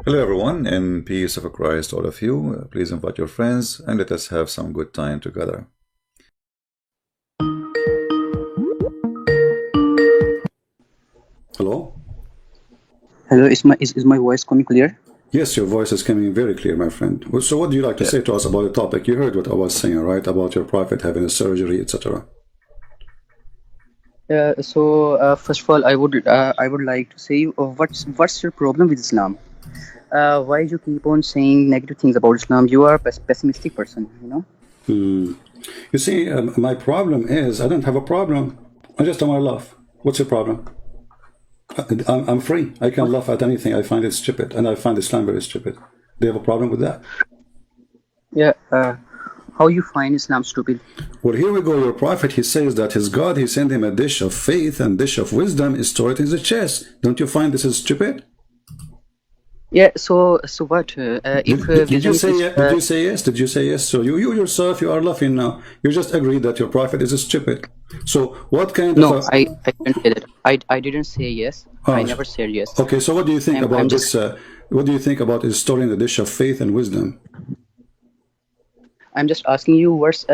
Hello, everyone, and peace of Christ, all of you. Please invite your friends and let us have some good time together. Hello? Hello, is my voice coming clear? Yes, your voice is coming very clear, my friend. So what do you like to say to us about the topic? You heard what I was saying, right? About your prophet having a surgery, etc. First of all, I would like to say, what's your problem with Islam? Why you keep on saying negative things about Islam? You are a pessimistic person, you know. You see, my problem is I don't have a problem. I just want to laugh. What's your problem? I'm free. I can laugh at anything. I find it stupid, and I find Islam very stupid. Do you have a problem with that? Yeah. How you find Islam stupid? Well, here we go. Your prophet, he says that his God, he sent him a dish of faith and dish of wisdom is stored in his chest. Don't you find this is stupid? Yeah. So what? Did you say yes? Did you say yes? Did you say yes? So you yourself, you are laughing now. You just agreed that your prophet is stupid. So what kind No, of I didn't say that. I didn't say yes. I never said yes. Okay, so what do you think about I'm this? What do you think about is storing the dish of faith and wisdom? I'm just asking you what's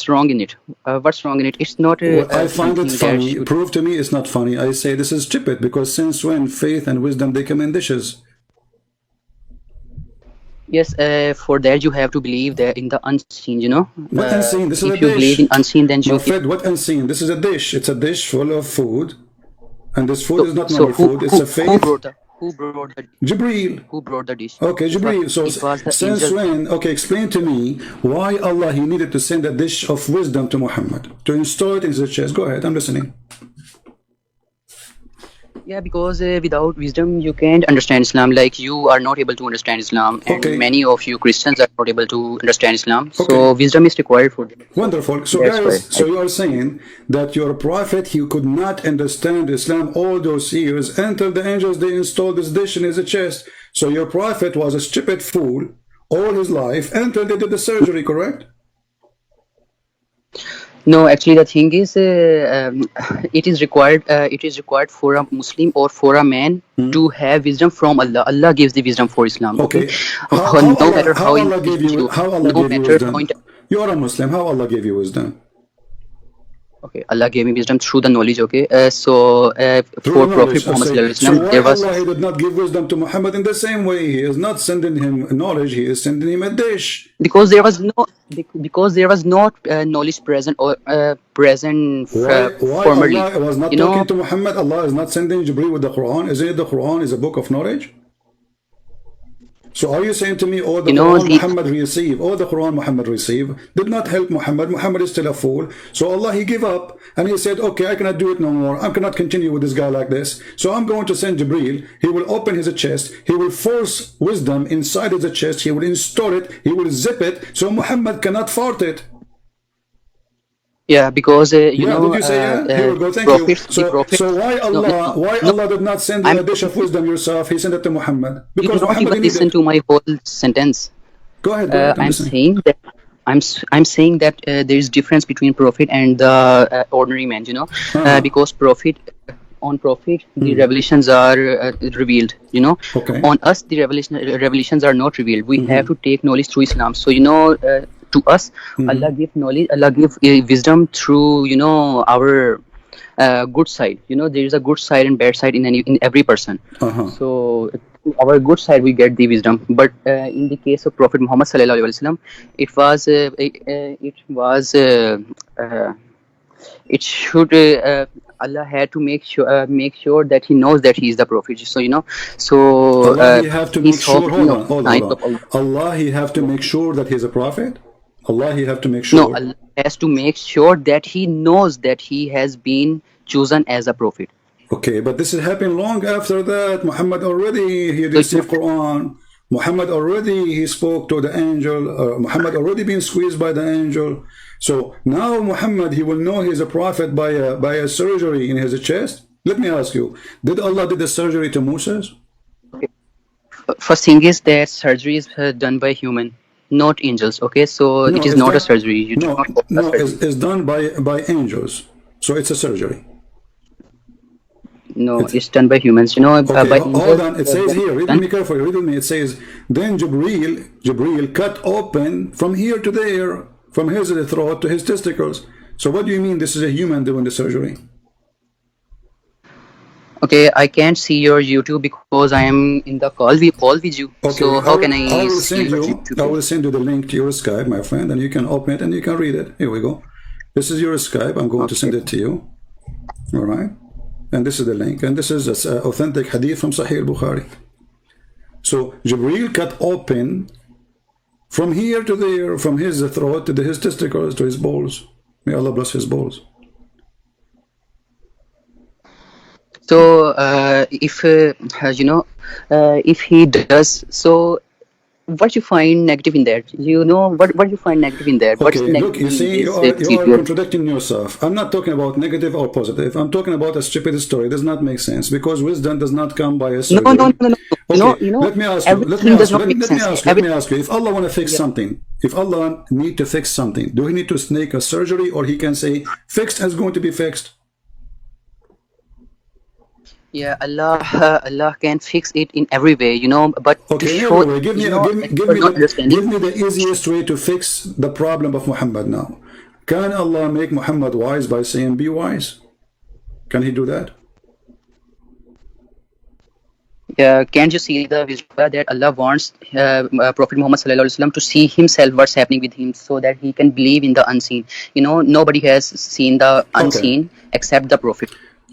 wrong in it? What's wrong in it? It's not Well, I find it something that funny. should. Prove to me it's not funny. I say this is stupid because since when faith and wisdom they come in dishes? Yes, for that you have to believe that in the unseen, you know. What unseen? This is a If you believe dish. in unseen, then you. Mafed, what unseen? This is a dish. It's a dish full of food. And this food So, is not so normal who food. It's who a who faith. brought the Jibreel. who brought the dish? Okay, Jibreel. So It was the since angel. when? Okay, explain to me why Allah he needed to send a dish of wisdom to Muhammad to install it in his chest. Go ahead, I'm listening. Yeah, because without wisdom you can't understand Islam. Like you are not able to understand Islam, and Okay. many of you Christians are not able to understand Islam. Okay. So wisdom is required for them. Wonderful. So That's guys, why so you are saying that your prophet, he could not understand Islam all those years until the angels, they installed this dish in his chest. So your prophet was a stupid fool all his life until they did the surgery, correct? No, actually, the thing is, it is required. It is required for a Muslim or for a man to have wisdom from Allah. Allah gives the wisdom for Islam. Okay, no matter how Allah gave you, how Allah no gave you matter wisdom? You are a Muslim. How Allah gave you wisdom? Okay, Allah gave me wisdom through the knowledge. Okay, Through for knowledge. Prophet Muhammad So, Sallallahu Alaihi so Wasallam, why there was. Allah he did not give wisdom to Muhammad in the same way? He is not sending him knowledge. He is sending him a dish. Because there was not knowledge present or present Why formerly. Allah was not You know, talking to Muhammad? Allah is not sending Jibreel with the Quran. Isn't it the Quran is a book of knowledge? So are you saying to me, all the Quran Muhammad received, all the Quran Muhammad received did not help Muhammad? Muhammad is still a fool. So Allah, he gave up and he said, okay, I cannot do it no more. I cannot continue with this guy like this. So I'm going to send Jibreel. He will open his chest. He will force wisdom inside his chest. He will install it. He will zip it. So Muhammad cannot fart it. yeah, because you know. Did you say yeah? Here we go. Thank you. So why Allah? Why Allah did not send you a dish of wisdom yourself? He sent it to Muhammad because you don't Muhammad even listen to my whole sentence. Go ahead. Go ahead. I'm saying that I'm saying that there is difference between prophet and the ordinary man. You know, because on prophet the revelations are revealed. You know, on us the revelations are not revealed. We have to take knowledge through Islam. So you know. To us, Allah give knowledge, Allah give wisdom through, you know, our good side. You know, there is a good side and bad side in every person. So our good side we get the wisdom, but in the case of Prophet Muhammad Sallallahu Alaihi Wasallam, it should Allah had to make sure that he knows that he is the prophet. So you know, so Allah he have to make sure. Hold on. Allah he have to make sure that he is a prophet. Allah he have to make sure. No, Allah has to make sure that he knows that he has been chosen as a prophet. Okay, but this is happening long after that. Muhammad already he received Quran. Muhammad already he spoke to the angel. Muhammad already been squeezed by the angel. So now Muhammad he will know he's a prophet by a surgery in his chest. Let me ask you: did Allah did the surgery to Moses? Okay. First thing is that surgery is done by human, not angels. Okay, so it is not a surgery. It's done by angels. So it's a surgery. No, it's done by humans. Okay, By hold angels. on. It says here, read with me carefully, read with me. It says, then Jibreel cut open from here to there, from his throat to his testicles. So what do you mean this is a human doing the surgery? Okay, I can't see your YouTube because I am in the call. We call with you. Okay, So how can I I will see send your you. YouTube? I will send you the link to your Skype, my friend, and you can open it and you can read it. Here we go. This is your Skype. I'm going to send it to you. All right, and this is the link, and this is authentic hadith from Sahih al-Bukhari. So Jibreel cut open from here to there, from his throat to his testicles to his balls. May Allah bless his balls. So if if he does so, what you find negative in that? What you find negative in that? What's Okay, look, negative you in see, this you are procedure? contradicting yourself. I'm not talking about negative or positive. I'm talking about a stupid story. It does not make sense because wisdom does not come by a No, no, no, surgery. no, no. Okay, let me ask you. Everything does not make sense. Let me ask you. If Allah want to fix something, if Allah need to fix something, do he need to make a surgery, or he can say fixed is going to be fixed? Yeah, Allah can fix it in every way, but to Okay, show, anyway, give me not understanding. the easiest way to fix the problem of Muhammad now. Can Allah make Muhammad wise by saying be wise? Can he do that? Can't you see the wisdom that Allah wants Prophet Muhammad sallallahu alaihi wasallam to see himself, what's happening with him, so that he can believe in the unseen. Nobody has seen the Okay. unseen except the Prophet.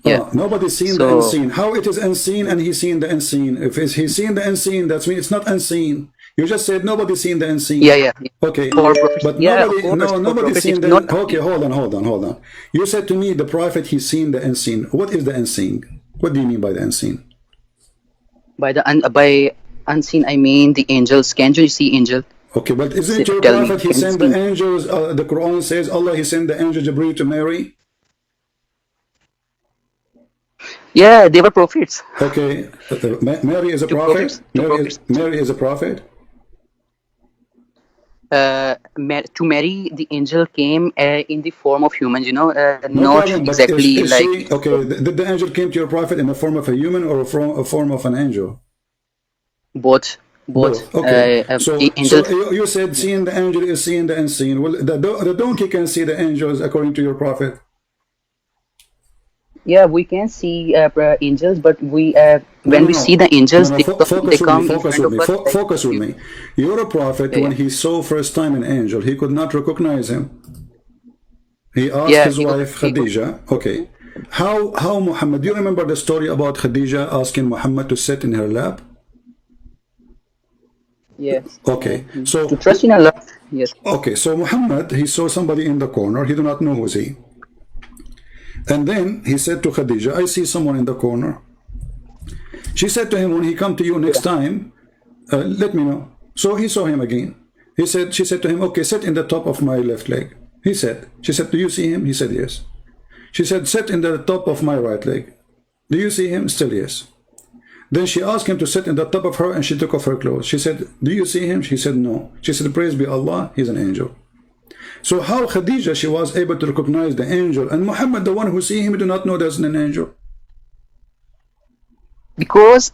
Yeah. Nobody's seen the So unseen. How it is unseen and he's seen the unseen? If he's seen the unseen, that means it's not unseen. You just said nobody's seen the unseen. yeah. Okay, For prophets, but yeah, of nobody, course, no, for nobody's prophets, seen it's the. not Okay, hold on. You said to me the prophet he's seen the unseen. What is the unseen? What do you mean by the unseen? by unseen. I mean the angels. Can't you see angel? Okay, but isn't it your Tell me, prophet? He can you sent the see? angels. The Quran says Allah he sent the angel Jibreel to Mary. Yeah, they were prophets. Okay, Mary is a Two prophet. prophets. Two prophets. Mary is a prophet. To Mary, the angel came in the form of humans. No Not problem, but exactly is like. she okay? Did the angel came to your prophet in the form of a human or a form of an angel? Both. Okay. So Angel. you said seeing the angel is seeing the unseen. Well, the donkey can see the angels according to your prophet. Yeah, we can see angels, but we when we see No. the angels, they Focus with me. come in Focus front with of me. us. Focus with me. You're a prophet. Yeah, When he saw first time an angel, he could not recognize him. He asked yeah. his wife Khadija. Okay. How Muhammad? Do you remember the story about Khadija asking Muhammad to sit in her lap? Yes. Okay. So To trust in Allah. Yes. okay. So Muhammad, he saw somebody in the corner. He did not know who's he. And then he said to Khadija, I see someone in the corner. She said to him, when he come to you next time, let me know. So he saw him again. She said to him, okay, sit in the top of my left leg. She said, do you see him? He said, yes. She said, sit in the top of my right leg. Do you see him? Still yes. Then she asked him to sit in the top of her and she took off her clothes. She said, do you see him? She said, no. She said, praise be Allah, he's an angel. So how Khadija, she was able to recognize the angel, and Muhammad, the one who see him, do not know there's an angel? Because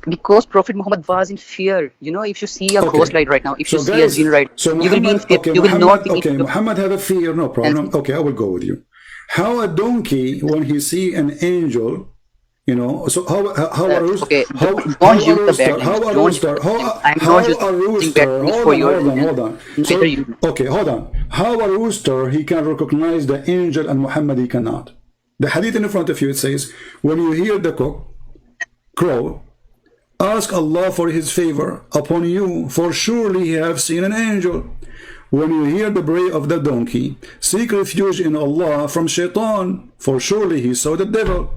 Prophet Muhammad was in fear. If you see a ghost light right now, if you see a jinn right, so you will be in Muhammad, fear. You will not be. Muhammad have a fear, no problem. Okay, I will go with you. How a donkey, when he see an angel, so how a rooster, Okay, how don't use a the bad rooster, how a language. Don't use rooster, the bad language. I'm how not using a bad rooster, language for hold your on. So, Neither you. okay, hold on. How a rooster, he can recognize the angel and Muhammad, he cannot. The hadith in front of you, it says, when you hear the cock crow, ask Allah for his favor upon you, for surely he have seen an angel. When you hear the bray of the donkey, seek refuge in Allah from shaitan, for surely he saw the devil.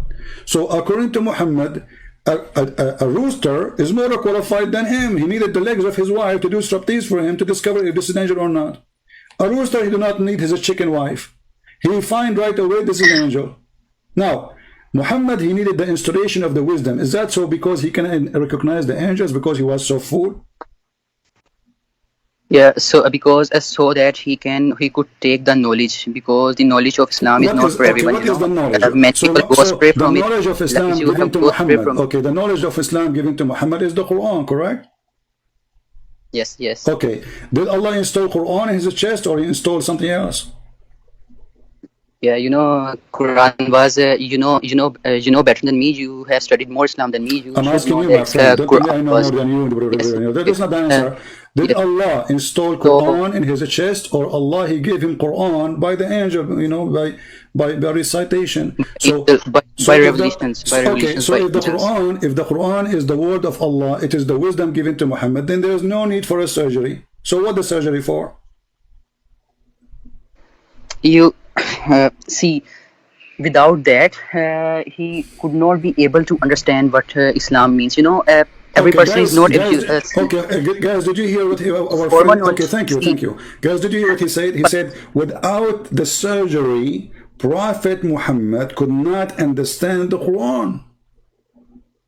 So according to Muhammad, a rooster is more qualified than him. He needed the legs of his wife to do striptease for him to discover if this is an angel or not. A rooster, he do not need his chicken wife. He find right away this is an angel. Now, Muhammad, he needed the installation of the wisdom. Is that so because he can recognize the angels because he was so full? Yeah, so because so that he could take the knowledge, because the knowledge of Islam is What not is for okay? everyone, What is the knowledge? many people go So astray the from it, knowledge of like Islam you given have to go astray Muhammad. from it. Okay, the knowledge of Islam given to Muhammad is the Quran, correct? Yes, yes. Okay. Did Allah install Quran in his chest, or he installed something else? Yeah, Quran was, better than me. You have studied more Islam than me. You I'm should asking know you, my that friend. Don't tell me Quran I know more was, than you. yes. That is not the answer. Did Yes. Allah install So Quran in his chest, or Allah he gave him Quran by the angel, by recitation? by revelations, Okay, so by angels. if the Quran is the word of Allah, it is the wisdom given to Muhammad, then there is no need for a surgery. So what the surgery for? You see, without that, he could not be able to understand what Islam means. Every Okay, person is not able to see. guys, did you hear what our Formal friend? Okay, knowledge. thank you, guys. Did you hear what he said? He said, without the surgery, Prophet Muhammad could not understand the Quran.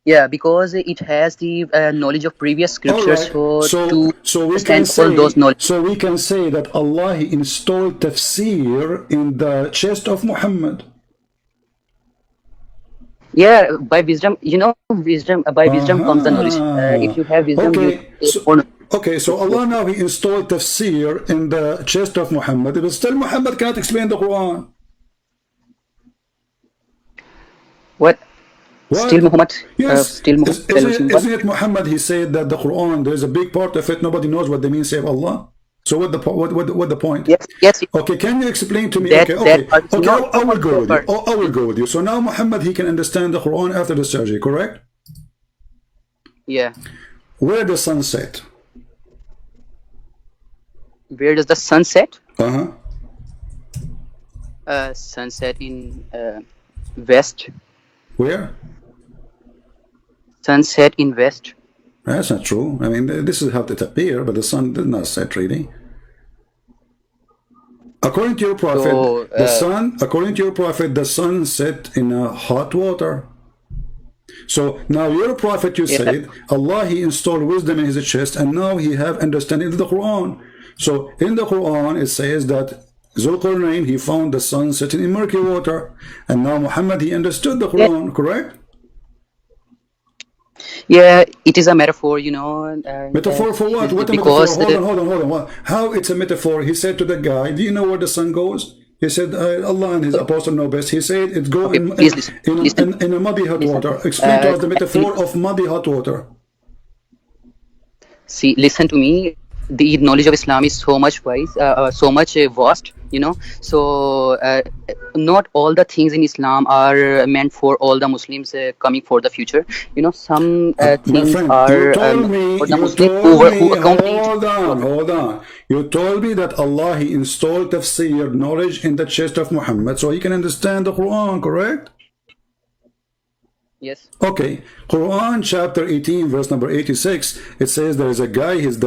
Yeah, because it has the knowledge of previous All scriptures, right, to understand all those knowledge. so we can say that Allah he installed tafsir in the chest of Muhammad. Yeah, by wisdom, by wisdom comes the knowledge. If you have wisdom, you take more knowledge. Okay, so Allah now he installed tafsir in the chest of Muhammad, but still Muhammad cannot explain the Quran. What? Still What? Muhammad? Yes. Still Muhammad. Isn't it Muhammad? He said that the Quran, there's a big part of it, nobody knows what they mean save Allah. So what the point? Yes, yes. Okay, can you explain to me? That part is not I will go with you. proper. I will go with you. So now Muhammad he can understand the Quran after the surgery, correct? Yeah. Where the sun set? Where does the sun set? Uh-huh. Sunset in west. Where? Sunset in west. That's not true. I mean, this is how it appear, but the sun did not set really. According to your prophet, the sun set in hot water. So now your prophet, you said, Allah he installed wisdom in his chest, and now he have understanding of the Quran. So in the Quran it says that Zulqarnain he found the sun setting in murky water, and now Muhammad he understood the Quran, correct? Yeah, it is a metaphor, Metaphor for what? What a metaphor? Hold on. What? How it's a metaphor? He said to the guy, do you know where the sun goes? He said, Allah and his apostle know best. He said, it goes in a muddy hot water. Explain to us the metaphor of muddy hot water. See, listen to me. The knowledge of Islam is so much vast, so not all the things in Islam are meant for all the Muslims coming for the future. Some things are for the Muslims who accompany. Hold on. You told me that Allah he installed tafsir knowledge in the chest of Muhammad so he can understand the Quran, correct? Yes. Okay, Quran chapter 18 verse number 86, it says there is a guy, his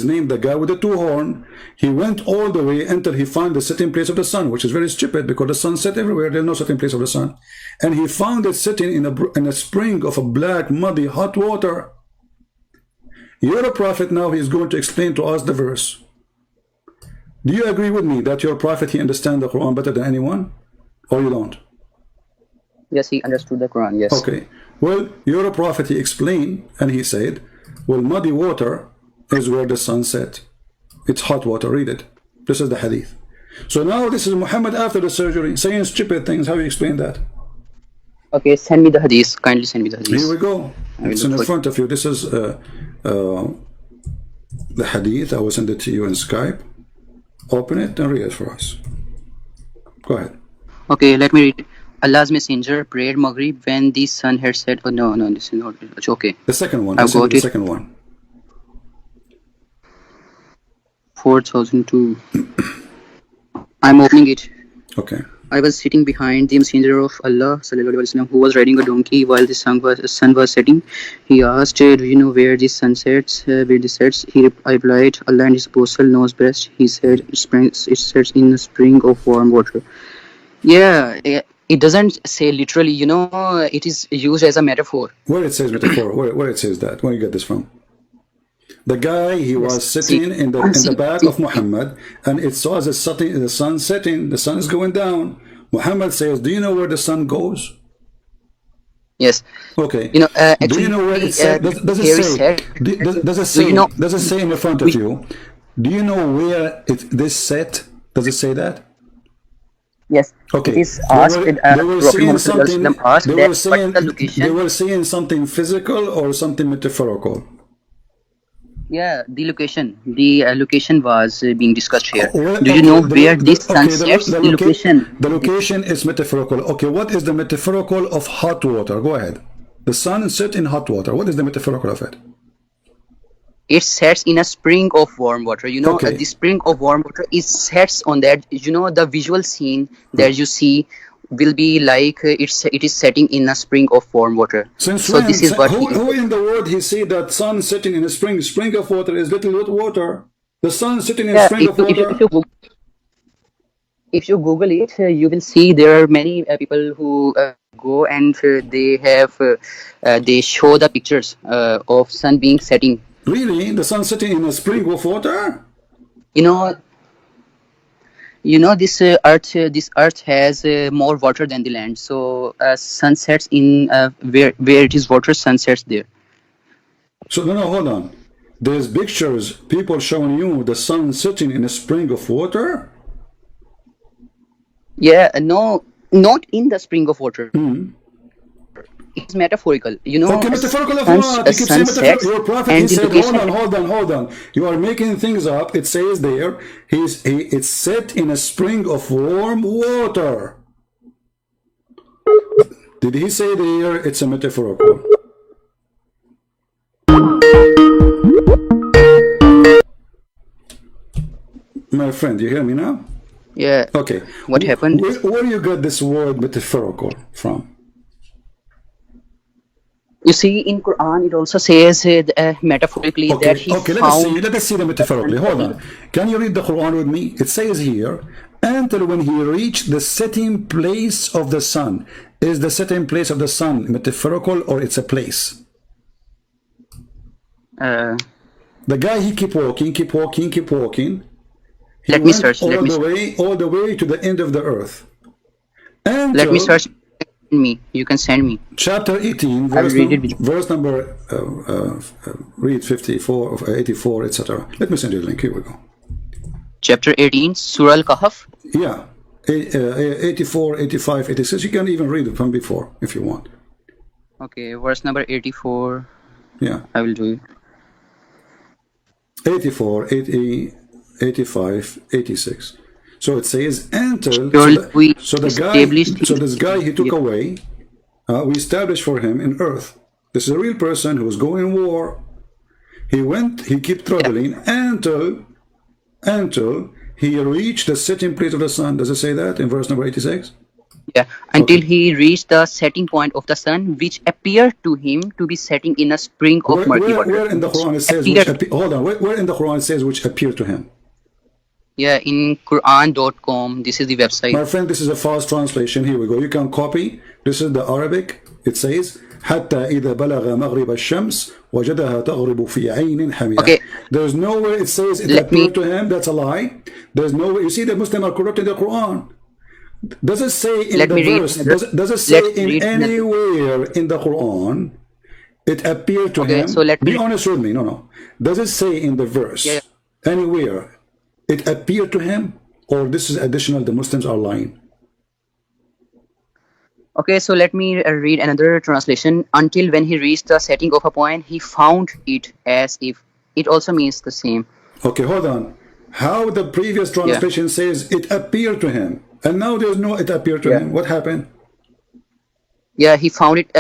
name the guy with the two horn. He went all the way until he found the setting place of the sun, which is very stupid because the sun set everywhere. There's no setting place of the sun, and he found it sitting in a spring of a black muddy hot water. You're a prophet now. He's going to explain to us the verse. Do you agree with me that your prophet he understands the Quran better than anyone, or you don't? Yes, he understood the Quran, yes. Okay. Well, you're a prophet, he explained, and he said, well, muddy water is where the sun set. It's hot water, read it. This is the hadith. So now this is Muhammad after the surgery, saying stupid things. How do you explain that? Okay, send me the hadith. Kindly send me the hadith. Here we go. It's in front of you. This is the hadith. I will send it to you in Skype. Open it and read it for us. Go ahead. Okay, let me read. Allah's messenger prayed Maghrib when the sun had set. Oh, no, this is not. Okay. The second one. I've got the second one. 4002. I'm opening it. Okay. I was sitting behind the messenger of Allah, ﷺ, who was riding a donkey while the sun was setting. He asked, do you know where the sun sets? Where this sets? I replied, Allah and his apostle knows best. He said, it sets in a spring of warm water. Yeah. It doesn't say literally, it is used as a metaphor. Where it says metaphor? Where it says that? Where you get this from? The guy, he was sitting in the back of Muhammad, and it saw the sun setting, the sun is going down. Muhammad says, do you know where the sun goes? Yes. Okay. Actually, do you know where it says? Does it say in the front of you? Do you know where this set? Does it say that? Yes. Okay. It is asked. They were saying something. They were saying something physical or something metaphorical. Yeah, the location was being discussed here. Do you know where this sun sets? The location. The location is metaphorical. Okay, what is the metaphorical of hot water? Go ahead. The sun sets in hot water. What is the metaphorical of it? It sets in a spring of warm water. The spring of warm water is sets on that. The visual scene that you see will be like it is setting in a spring of warm water. This is what who in the world he see that sun sitting in a spring of water is little water. The sun sitting in a spring of water. If you Google it, you will see there are many people who go and they show the pictures of sun being setting. Really? The sun sitting in a spring of water? This earth has more water than the land. So sun sets in where it is water, sun sets there. So no, hold on. There's pictures, people showing you the sun sitting in a spring of water? Yeah, no, not in the spring of water. It's metaphorical. Okay, metaphorical of what? You keep saying metaphorical. Your prophet, he said, hold on. You are making things up. It says there, it's set in a spring of warm water. Did he say there it's a metaphorical? My friend, you hear me now? Yeah. Okay. What happened? Where do you get this word metaphorical from? You see, in Quran, it also says metaphorically that he found... Let us see the metaphorically. Hold on. Can you read the Quran with me? It says here, until when he reached the setting place of the sun. Is the setting place of the sun metaphorical or it's a place? The guy, he keep walking. Let me search. All the way to the end of the earth. Let me search. You can send me. Chapter 18, verse number, read 54, 84, etc. Let me send you the link. Here we go. Chapter 18, Surah Al-Kahf. Yeah, 84, 85, 86. You can even read it from before if you want. Okay, verse number 84. Yeah. I will do it. 84, 80, 85, 86. So it says until this guy he took away, we established for him in earth. This is a real person who was going in war. He kept traveling until he reached the setting place of the sun. Does it say that in verse number 86? Yeah, until he reached the setting point of the sun, which appeared to him to be setting in a spring of murky water. Where in the Quran it says where in the Quran it says which appeared to him? Yeah, in Quran.com. This is the website. My friend, this is a fast translation. Here we go. You can copy. This is the Arabic. It says حتى إذا بلغ مغرب الشمس وجدها تغرب في عين حمية. Okay. There's nowhere it says it appeared to him. That's a lie. There's nowhere. You see, the Muslims are corrupting the Quran. Does it say in the verse? Does it say in anywhere in the Quran it appeared to him? So be honest with me. No. Does it say in the verse anywhere it appeared to him, or this is additional? The Muslims are lying. Okay, so let me read another translation. Until when he reached the setting of a point, he found it as if. It also means the same. Okay, hold on. How the previous translation says it appeared to him, and now there's no it appeared to him. What happened? Yeah, he found it.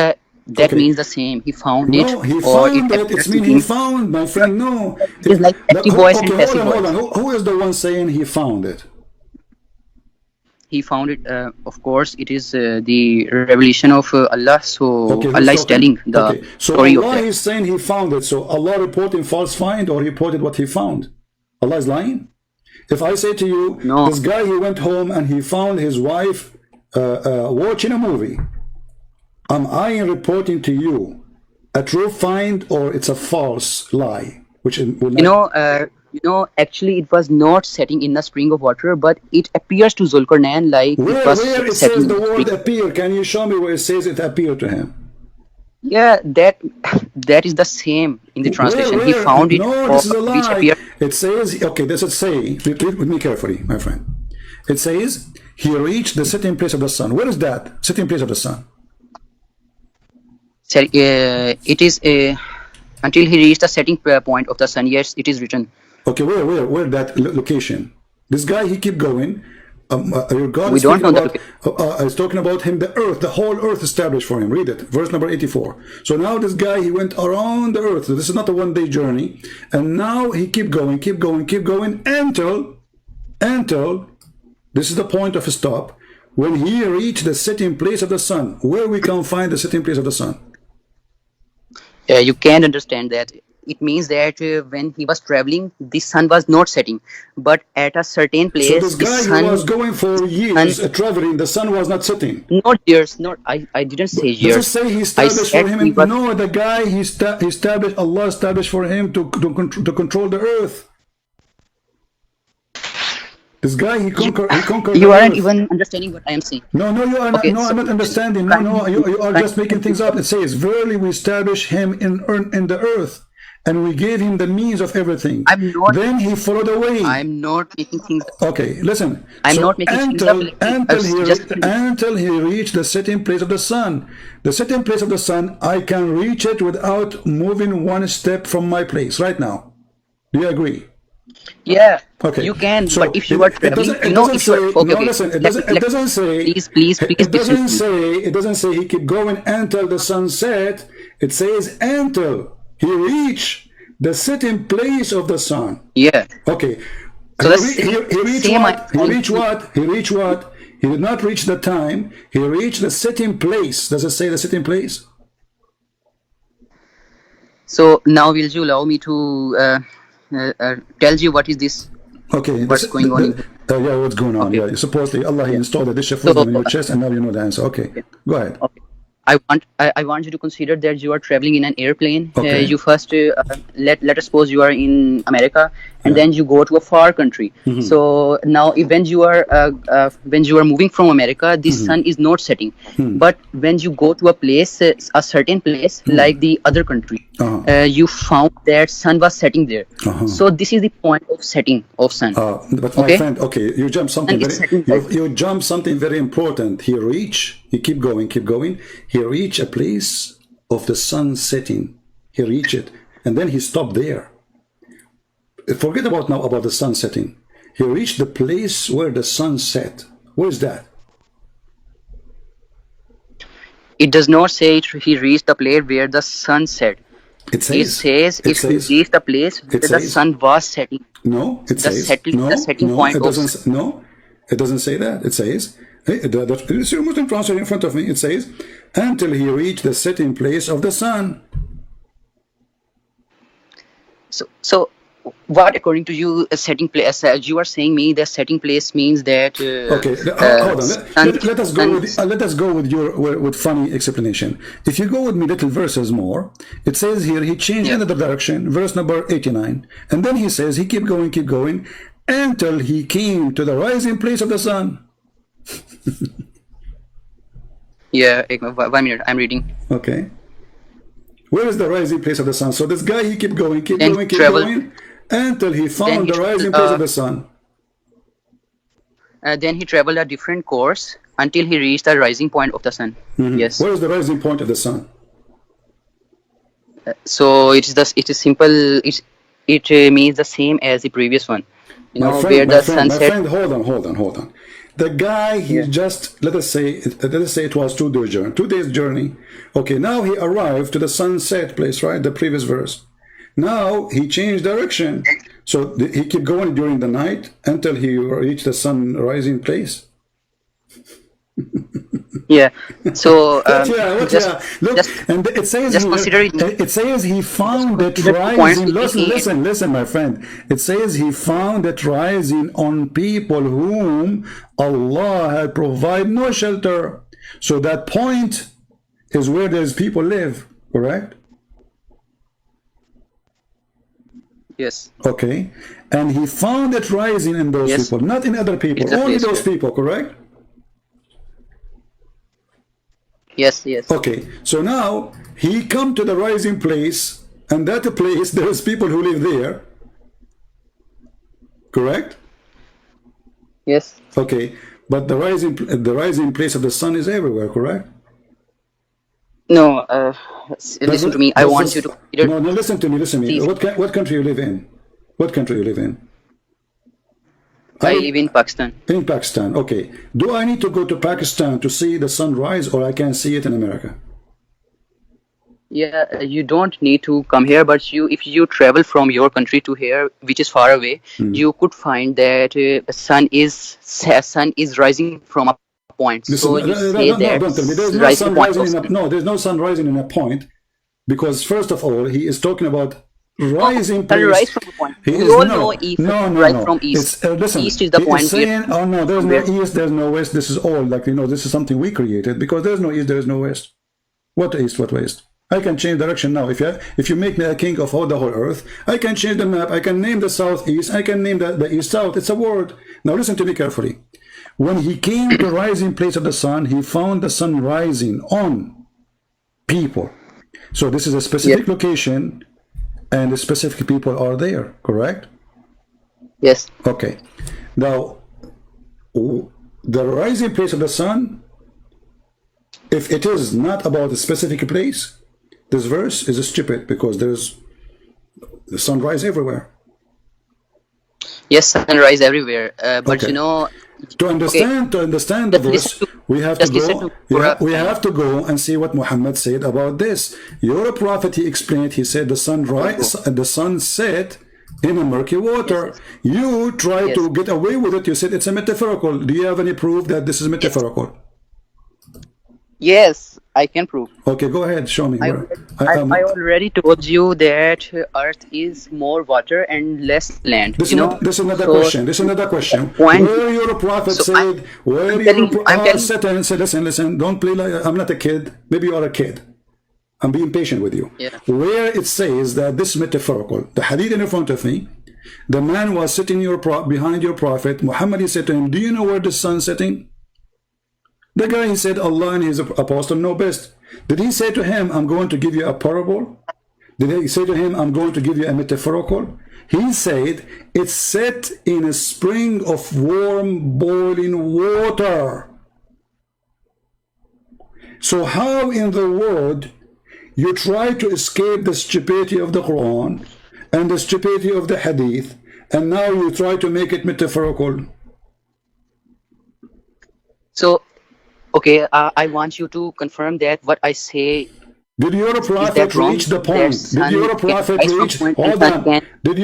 That means the same. He found it. No, he found it. It's mean he found, my friend. No. It's like active voice and passive voice. Hold on. Who is the one saying he found it? He found it. Of course, it is the revelation of Allah. So Allah is telling the story of that. So Allah is saying he found it. So Allah reporting false find, or he reported what he found? Allah is lying? If I say to you, this guy, he went home and he found his wife watching a movie. Am I reporting to you a true find, or it's a false lie? which will You not. know, actually, it was not setting in a spring of water, but it appears to Zulkarnain like it was Where it setting says in the a spring. word appear? Can you show me where it says it appeared to him? Yeah, that is the same in the translation. He Where? found it, No, or this is a which lie. appeared. It says, okay, does it say, read with me carefully, my friend. It says, he reached the sitting place of the sun. Where is that? Sitting place of the sun. It is until he reached the setting point of the sun. Yes, it is written. Okay, where that location? This guy, he keep going. Your God We is don't speaking know about, the. is talking about him, the earth, the whole earth established for him. Read it, verse number 84. So now this guy, he went around the earth. So this is not a one-day journey. And now he keep going, keep going, keep going until this is the point of a stop. When he reached the sitting place of the sun, where we can find the sitting place of the sun? You can't understand that. It means that when he was traveling, the sun was not setting, but at a certain So place, this the guy, he was sun, going for sun, years traveling. The sun was not setting. not years, not I didn't say Does it years. say he I established for said him? he was. No, the guy he established, Allah established for him to control the earth. This guy, he conquered the You aren't earth. even understanding what I am saying. No, you are not. Okay, No, so I'm not understanding. No, kindly, you are just making things up. kindly, It says, "Verily, we establish him in the earth, and we gave him the means of everything. I'm not. Then he followed away." I'm not making things. Okay, listen. I'm not So making things up. until he reached the sitting place of the sun, the sitting place of the sun, I can reach it without moving one step from my place right now. Do you agree? Yeah, Okay, you can. But so if you are traveling, it doesn't if you are say okay, no. okay. Listen, Let me, it doesn't say please listen to me. it doesn't say he keep going until the sun set. It says until he reach the sitting place of the sun. Yeah. Okay, So he, the re, he reached same I'm what? He trying reached to. what? He reached what? He did not reach the time. He reached the sitting place. Does it say the sitting place? So now will you allow me to tell you what is this? Okay, What's going on in here? yeah, what's going on? Okay. Yeah, supposedly Allah he Yeah. installed a dish of So wisdom in your chest, and now you know the answer. Okay, go ahead. okay. I want you to consider that you are traveling in an airplane. Okay. You first let us suppose you are in America, and Yeah. then you go to a far country. So now, when you are moving from America, the sun is not setting. But when you go to a place, a certain place like the other country, you found that sun was setting there. So this is the point of setting of sun. But my Okay, friend, okay, you jumped something and it's very setting right. you jumped something very important. He keep going. He reached a place of the sun setting. He reached it, and then he stopped there. Forget about now about the sun setting. He reached the place where the sun set. Where is that? It does not say he reached the place where the sun set. It It says. says It if he says. reached the place It where the says. sun was setting, No. It the says. setting point It of doesn't. No. It doesn't say that. It says. Hey, it's your Muslim translation in front of me. It says, until he reached the setting place of the sun. so what according to you a setting place? You are saying me that setting place means that Okay, hold on. sun, Let us go with your with funny explanation. If you go with me little verses more, it says here he changed yeah. another direction, verse number 89, and then he says he keep going until he came to the rising place of the sun. Yeah, 1 minute. I'm reading. Okay, where is the rising place of the sun? So this guy he keep going Then he traveled. until he Then found he the rising traveled. place of the sun. Then he traveled a different course until he reached the rising point of the sun. Yes. Where is the rising point of the sun? So it is simple. It means the same as the previous one. You know, where the sunset. My friend, hold on. The guy, he just, let us say it was 2 days journey. 2 days journey. Okay, now he arrived to the sunset place, right? The previous verse. Now he changed direction. So he kept going during the night until he reached the sun rising place. Yeah. So Look, and it says just here, consider it. it says he found it consider 2 points rising. Listen, my friend. It says he found it rising on people whom Allah had provided no shelter. So that point is where those people live, correct? Yes. Okay, and he found it rising in those Yes. people, not in other people, It's a only place those where. people, correct? Yes. Yes. Okay, so now he come to the rising place, and that place there's people who live there, correct? Yes. Okay, but the rising place of the sun is everywhere, correct? No. Does Listen to it me. I does want you this to consider. no listen to me, See, what country you live in? What country you live in? I I live in Pakistan. in Pakistan. Okay, do I need to go to Pakistan to see the sunrise, or I can see it in America? Yeah, you don't need to come here, but if you travel from your country to here, which is far away, you could find that sun is rising from a point. So you Listen, say that no, don't tell me there's no rising sun point of rising in sun. a no. There's no sun rising in a point, because first of all, he is talking about No, rising place. sunrise from a point. He We is all know if rise no. from east. It's listen. East is the He is point where saying, oh no, there's from no where. east, there's no west. This is all like this is something we created, because there's no east, there is no west. What east? What west? I can change direction now. If you make me a king of all the whole earth, I can change the map. I can name the southeast. I can name the east south. It's a word. Now listen to me carefully. When he came to the rising place of the sun, he found the sun rising on people. So this is a Yes. specific location, and the specific people are there, correct? Yes. Okay. Now, the rising place of the sun, if it is not about a specific place, this verse is stupid, because there's the sunrise everywhere. Yes, sunrise everywhere. But Okay. To okay, understand the just listen verse, to we have to just listen to go. for a We second. have to go and see what Muhammad said about this. Your prophet, he explained. He said the sun set in a murky water. Yes. You try Yes. to get away with it. You said it's a metaphorical. Do you have any proof that this is Yes. metaphorical? Yes, I can prove. Okay, go ahead. Show me I where. I already told you that Earth is more water and less land. This is another So question. This is another question. point. Where your prophet So said, where I'm your telling you. I'm telling you. sit and say, listen, don't play like I'm not a kid. Maybe you are a kid. I'm being patient with you. Yeah. Where it says that this is metaphorical, the hadith in front of me, the man was sitting behind your prophet. Muhammad, he said to him, do you know where the sun is setting? The guy, he said, Allah and his apostle know best. Did he say to him, I'm going to give you a parable? Did he say to him, I'm going to give you a metaphorical? He said, it's set in a spring of warm boiling water. So how in the world you try to escape the stupidity of the Quran and the stupidity of the Hadith, and now you try to make it metaphorical? So okay, I want you to confirm that what I say Did your is prophet that wrong. reach the That point? Did sun your can prophet rise from reach? point and Hold sun on. can Did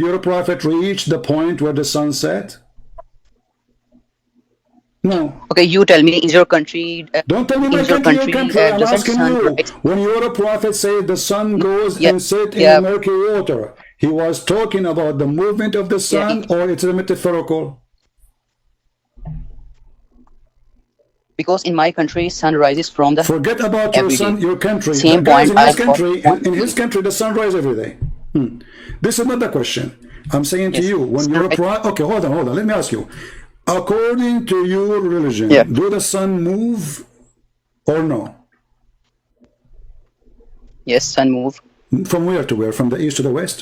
your prophet reach the point where the sun set? No. Okay, you tell me. Is your country? Don't tell me my Is your country, your country? country. I'm Doesn't asking sun you. rise? When your prophet said the sun goes Yeah. and set in a Yeah. murky water, he was talking about the movement of the Yeah. sun, or it's a metaphorical? Because in my country, sun rises from the Forget about your every day. son, your country. The Same guys point. in I his got country, point. in his country, the sun rises every day. This is another question. I'm saying to Yes. you, when you're okay, hold on. Let me ask you. According to your religion, Yeah. do the sun move or no? Yes, sun move. From where to where? From the east to the west?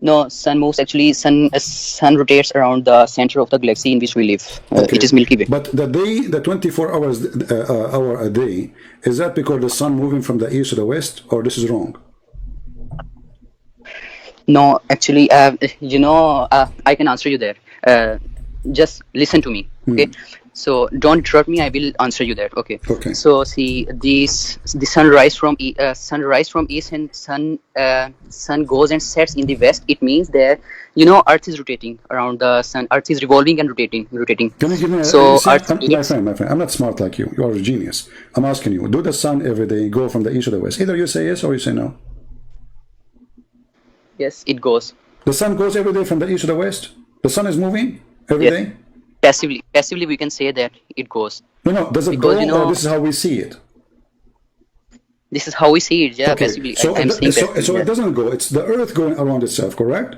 No, sun moves. Actually, sun rotates around the center of the galaxy in which we live. Okay. It is Milky Way. But the day, the 24 hours hour a day, is that because the sun moving from the east to the west, or this is wrong? No, actually, I can answer you there. Just listen to me, okay? So don't interrupt me. I will answer you that, okay? Okay. So see, the sunrise from east and sun goes and sets in the west. It means that Earth is rotating around the sun. Earth is revolving and rotating. Can you give me So see, Earth my friend, I'm not smart like you. You are a genius. I'm asking you, do the sun every day go from the east to the west? Either you say yes or you say no. Yes, it goes. The sun goes every day from the east to the west? The sun is moving every Yes. day? Passively, we can say that it goes. No, does it Because, go, or this is how we see it? This is how we see it. Yeah, Okay, basically, so I'm saying that. so Yeah. it doesn't go. It's the earth going around itself, correct?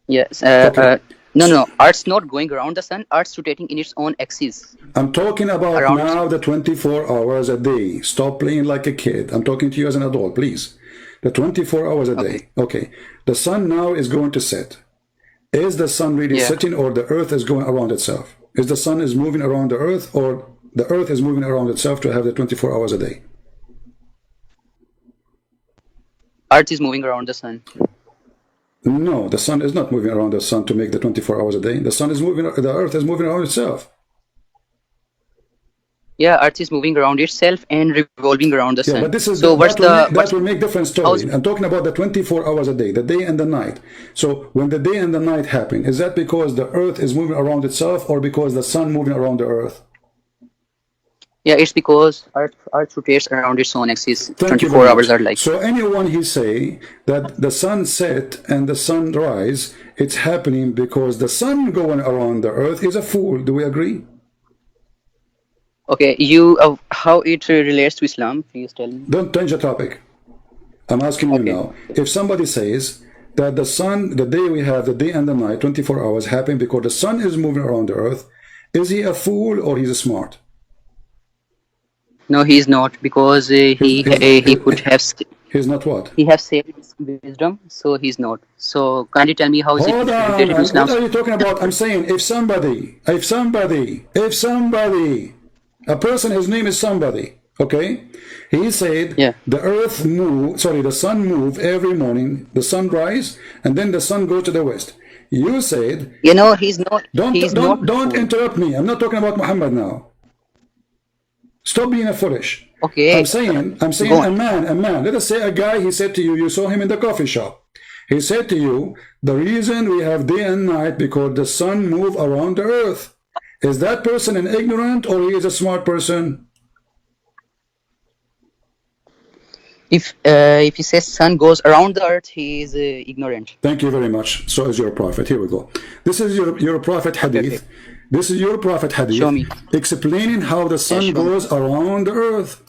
Yes. Okay. No. Earth's not going around the sun. Earth's rotating in its own axis I'm talking about around the now sun. the 24 hours a day. Stop playing like a kid. I'm talking to you as an adult, please. The 24 hours a Okay. day. Okay. The sun now is going to set. Is the sun really Yeah. setting, or the earth is going around itself? Is the sun is moving around the earth, or the earth is moving around itself to have the 24 hours a day? Earth is moving around the sun. No, the sun is not moving around the sun to make the 24 hours a day. The sun is moving, the earth is moving around itself. Yeah, Earth is moving around itself and revolving around the Yeah, sun. but this is So that will make different how's story. I'm talking about the 24 hours a day, the day and the night. So when the day and the night happen, is that because the earth is moving around itself, or because the sun moving around the earth? Yeah, it's because Earth rotates around its own axis. Thank you 24 very hours much. are like. So anyone he say that the sun set and the sun rise, it's happening because the sun going around the earth is a fool. Do we agree? Okay, how it relates to Islam? Please tell me. Don't change the topic. I'm asking you Okay. now. If somebody says that the sun, the day we have, the day and the night, 24 hours happen because the sun is moving around the earth, is he a fool or he's smart? No, he is not, because he could have He's not what? he have saved his wisdom, so he's not. So kindly tell me how is it Hold on. related to Islam? What are you talking about? I'm saying if somebody, a person, his name is somebody, okay? He said Yeah. the earth move, sorry, the sun move every morning, the sun rise, and then the sun goes to the west. You said, You know, he's not. don't fool. interrupt me. I'm not talking about Muhammad now. Stop being a foolish. Okay. I'm saying Go a on. man. Let us say a guy, he said to you, you saw him in the coffee shop. He said to you, the reason we have day and night because the sun move around the earth. Is that person an ignorant or he is a smart person? If he says sun goes around the earth, he is ignorant. Thank you very much. So is your prophet. Here we go. This is your prophet hadith. Okay. This is your prophet hadith. Show me. Explaining how the sun goes around the earth.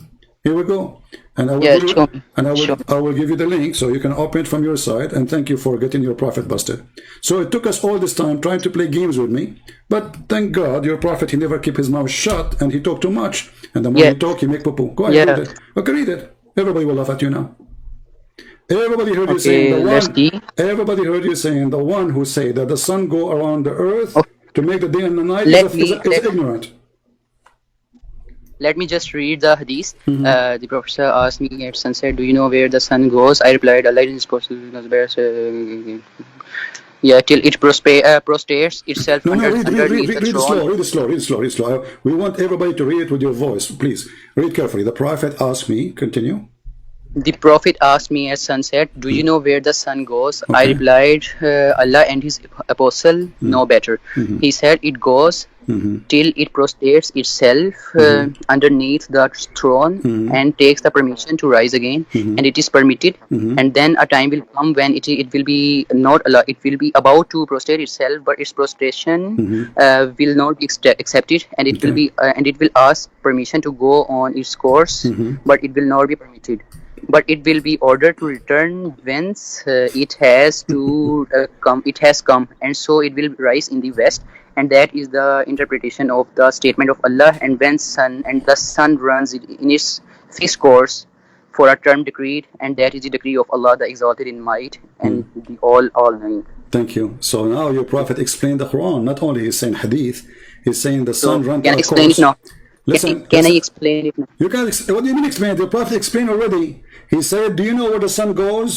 Here we go. And I will Yeah, give show you, me. and Show me. I will give you the link so you can open it from your side. And thank you for getting your prophet busted. So it took us all this time trying to play games with me. But thank God your prophet, he never keep his mouth shut and he talked too much. And the more Yeah. he talk, he make poo-poo. Go ahead, Yeah. read it. Okay, read it. Everybody will laugh at you now. Everybody heard you Okay, saying let's see. everybody heard you saying the one who say that the sun go around the earth Okay. to make the day and the night Let is me- ignorant. Let me just read the hadith. The professor asked me at sunset, "Do you know where the sun goes?" I replied, "Allah is yeah, till it prostrates itself No, underneath the read it throne." slow. We want everybody to read it with your voice. Please, read carefully. The prophet asked me, continue. The prophet asked me at sunset, "Do you know where the sun goes?" I Okay. replied, "Allah and his apostle know better." He said, "It goes till it prostrates itself underneath the throne and takes the permission to rise again, and it is permitted. And then a time will come when it will be not allowed. It will be about to prostrate itself, but its prostration will not be accepted, and it will be and it will ask permission to go on its course, but it will not be permitted. But it will be ordered to return whence it has come. It has come, and so it will rise in the west." And that is the interpretation of the statement of Allah. And when the sun runs in its fixed course for a term decreed, and that is the decree of Allah, the exalted in might and the all-knowing. Thank you. So now your prophet explained the Quran. Not only he's saying hadith, he's saying the sun runs Can I on a explain course. it now? Listen, Can I explain it now? You can. What do you mean explain? The prophet explained already. He said, "Do you know where the sun goes?"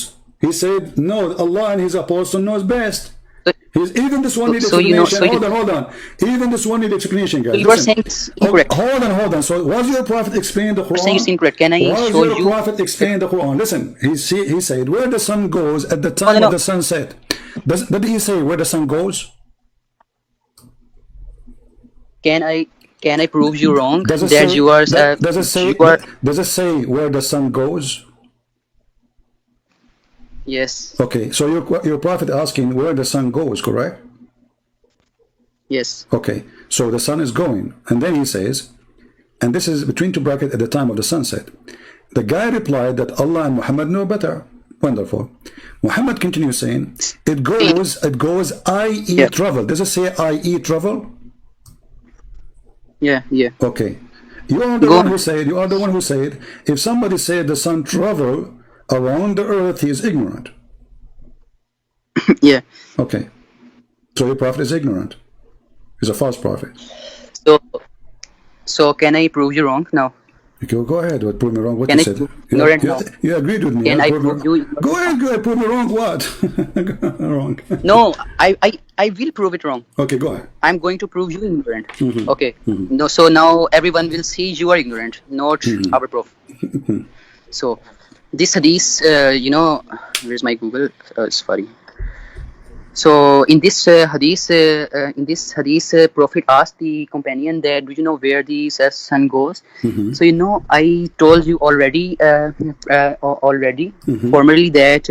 He said, "No, Allah and His apostle knows best." Even this one needs explanation. Hold on. Even this one needs explanation, guys. You are saying it's incorrect. Hold on. So was your prophet explaining the Quran? You're saying it's incorrect. Can I was show your you? prophet explaining the Quran? Listen, he said where the sun goes at the time of the sunset. Did he say where the sun goes? Can I prove you wrong? Does it That say, you are. does it say? You are, Does it say where the sun goes? yes. Okay, so your prophet asking where the sun goes, correct? Yes. Okay, so the sun is going, and then he says, and this is between two brackets at the time of the sunset, The guy replied that Allah and Muhammad know better. Wonderful. Muhammad continues saying, it goes i.e. travel. Does it say i.e. travel? Yeah. Okay. You are the one who said, if somebody said the sun travel around the earth, he is ignorant. Yeah. Okay. So your prophet is ignorant. He's a false prophet. So can I prove you wrong now? Go ahead. What prove me wrong? What Can you I said? You agreed with me. Can I prove you? Go ahead. Prove me wrong. What? Wrong. No, I will prove it wrong. Okay, go ahead. I'm going to prove you ignorant. Okay. No. So now everyone will see you are ignorant, not our prophet. So this hadith, where's my Google? Sorry. So in this hadith, Prophet asked the companion that, do you know where the sun goes? So I told you already, formerly that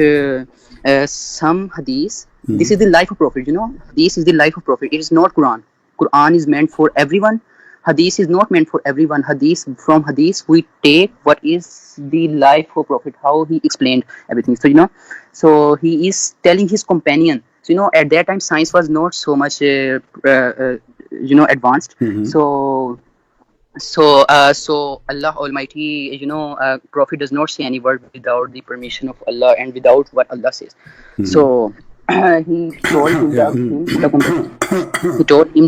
some hadith. This is the life of Prophet. This is the life of Prophet. It is not Quran. Quran is meant for everyone. Hadith is not meant for everyone. From hadith we take what is the life of Prophet, how he explained everything. So so he is telling his companion. So at that time science was not so much advanced. So Allah Almighty, Prophet does not say any word without the permission of Allah and without what Allah says. So he told him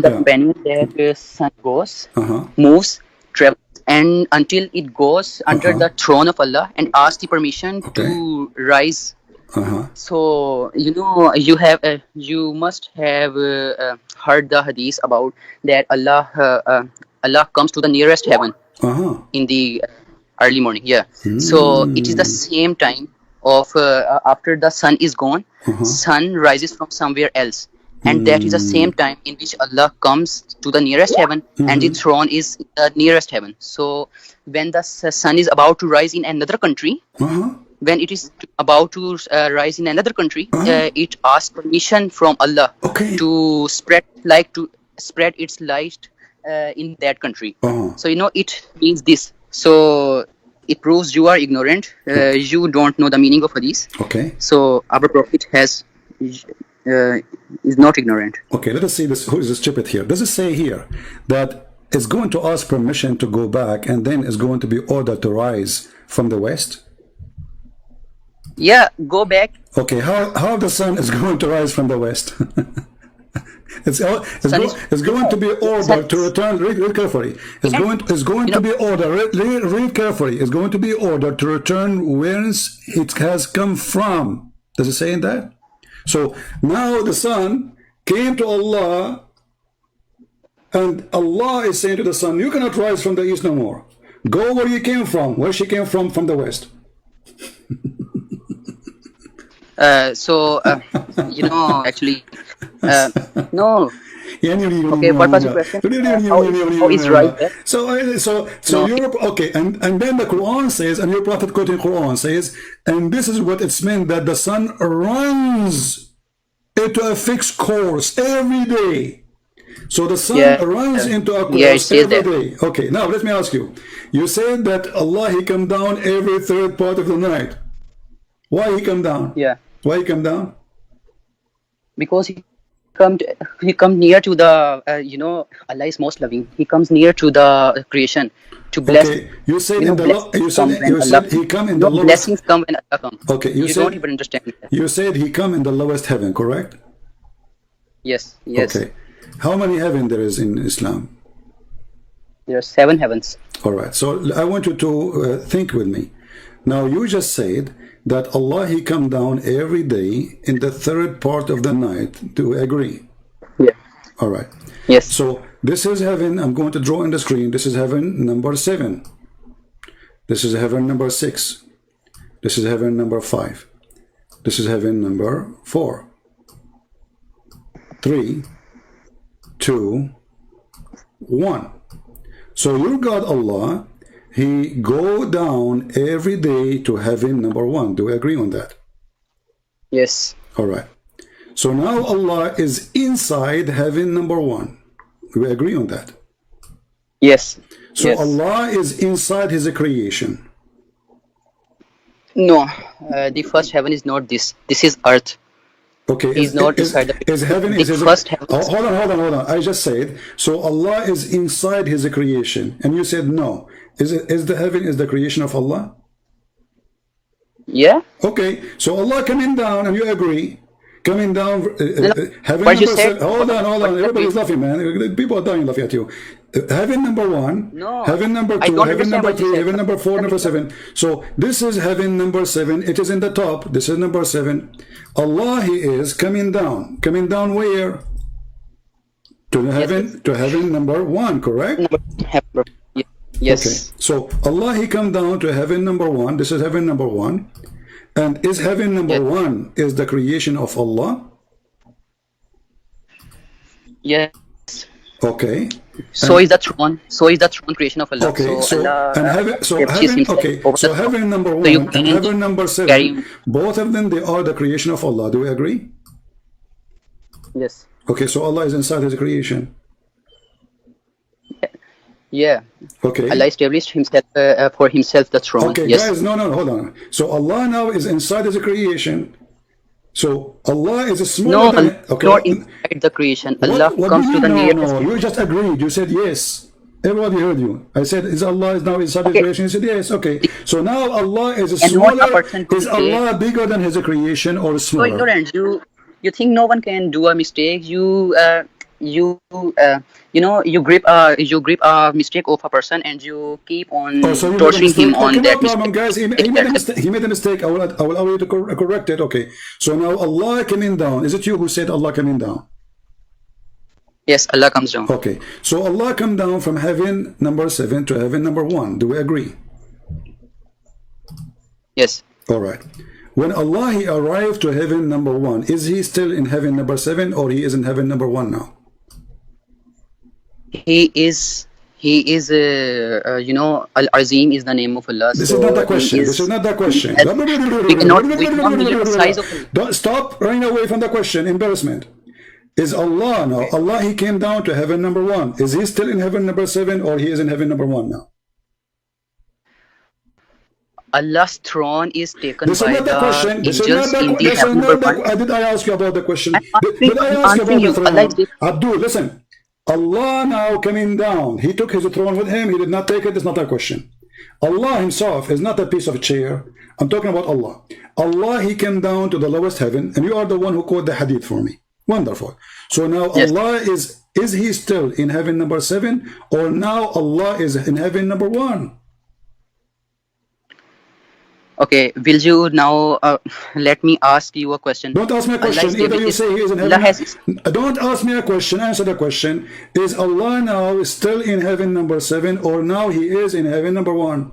the companion that the sun goes, moves, travels, and until it goes under the throne of Allah and asks the permission to rise. So you must have heard the hadith about that Allah comes to the nearest heaven in the early morning. Yeah. So it is the same time of after the sun is gone, sun rises from somewhere else, and that is the same time in which Allah comes to the nearest heaven, and the throne is the nearest heaven. So when the sun is about to rise in another country, when it is about to rise in another country, it asks permission from Allah to spread its light in that country. So it means this. So it proves you are ignorant. You don't know the meaning of hadith. Okay. So our prophet is not ignorant. Okay. Let us see this. Who is the stupid here? Does it say here that it's going to ask permission to go back and then it's going to be ordered to rise from the west? Yeah, go back. Okay, how the sun is going to rise from the west? It's going to be ordered to return. Read carefully. It's going to be ordered. Read carefully. It's going to be ordered to return whence it has come from. Does it say in that? So now the sun came to Allah, and Allah is saying to the sun, "You cannot rise from the east no more. Go where you came from. Where she came from the west." Actually, no. Okay, what was the question? How is right there? So Europe, okay, and then the Quran says, and your prophet quoting Quran says, and this is what it's meant, that the sun runs into a fixed course every day. So the sun runs into a course every day. Okay, now let me ask you. You said that Allah, He come down every third part of the night. Why He come down? Yeah. Why He come down? Because he comes near to the Allah is most loving. He comes near to the creation to bless. Okay, you said He come in the lowest. Blessings come when Allah comes. Okay, you don't even understand that. You said He come in the lowest heaven, correct? Yes. Okay, how many heaven there is in Islam? There are 7 heavens. All right. So I want you to think with me. Now you just said that Allah, He come down every day in the third part of the night. Do we agree? Yeah. All right. Yes. So this is heaven. I'm going to draw on the screen. This is heaven number 7. This is heaven number 6. This is heaven number 5. This is heaven number 4. 3, 2, 1. So your God Allah, He go down every day to heaven number 1. Do we agree on that? Yes. All right. So now Allah is inside heaven number 1. Do we agree on that? Yes. So Allah is inside His creation. No, the first heaven is not this. This is earth. Okay, He's not inside the is heaven the is his? first heaven. Oh, hold on. I just said so. Allah is inside His creation, and you said no. Is the heaven is the creation of Allah? Yeah. Okay, so Allah coming down, and you agree. Coming down, No, no. heaven What you number said? seven. Hold on. What Everybody's laughing, man. People are dying laughing at you. Heaven number one, No, heaven number I two, don't heaven understand number what you three, said. heaven number four, number seven. So this is heaven number seven. It is in the top. This is number seven. Allah, He is coming down. Coming down where? To heaven, to heaven number one, correct? Heaven. Yes. Okay. So Allah, He come down to heaven number one. This is heaven number one. And is heaven number one is the creation of Allah? Yes. Okay. So is the throne. So is the throne creation of Allah. Okay. So Allah, and heaven. So establishes heaven. himself Okay. over So the throne. heaven number So one you and can't heaven number carry. seven. Both of them, they are the creation of Allah. Do we agree? Yes. Okay. So Allah is inside His creation. Yeah. Okay. Allah established himself for himself the throne. Okay, Yes. guys. No. Hold on. So Allah now is inside His creation. So Allah is a smaller No, than. Allah Okay. not inside the creation. Allah What comes do to you the mean? nearest. No. You just agreed. You said yes. Everybody heard you. I said, is Allah is now inside His Okay. creation? You said yes. Okay. So now Allah is a And not a smaller. person who Is say, Allah bigger than His creation or so smaller? ignorant. You think no one can do a mistake. You grip a mistake of a person and you keep on Oh, so you made a torturing mistake. him Okay, on no that problem, mistake. guys. He made a mistake. He made a mistake. I will allow you to correct it. Okay. So now Allah coming down. Is it you who said Allah coming down? Yes, Allah comes down. Okay. So Allah come down from heaven number seven to heaven number one. Do we agree? Yes. All right. When Allah He arrived to heaven number one, is He still in heaven number seven or He is in heaven number one now? He is Al-Azim is the name of Allah. This so is not the question. He This is not the question. we cannot measure the size of Allah. Don't stop running away from the question. Embarrassment. Is Allah now? Allah He came down to heaven number one. Is He still in heaven number seven or He is in heaven number one now? Allah's throne is taken This is by not the question. the This is angels not in the. the This is heaven not number the. one. Did I ask you about the question? I'm Did I ask you about the answering Allah throne? Abdul, listen. Allah now coming down. He took His throne with Him. He did not take it. That's not our question. Allah Himself is not a piece of chair. I'm talking about Allah. Allah, He came down to the lowest heaven, and you are the one who quote the hadith for me. Wonderful. So now Yes. Allah is He still in heaven number seven, or now Allah is in heaven number one? Okay, will you now let me ask you a question? Don't ask me a question. Either you say He is in Allah heaven. has Don't ask me a question. Answer the question. Is Allah now still in heaven number seven, or now He is in heaven number one?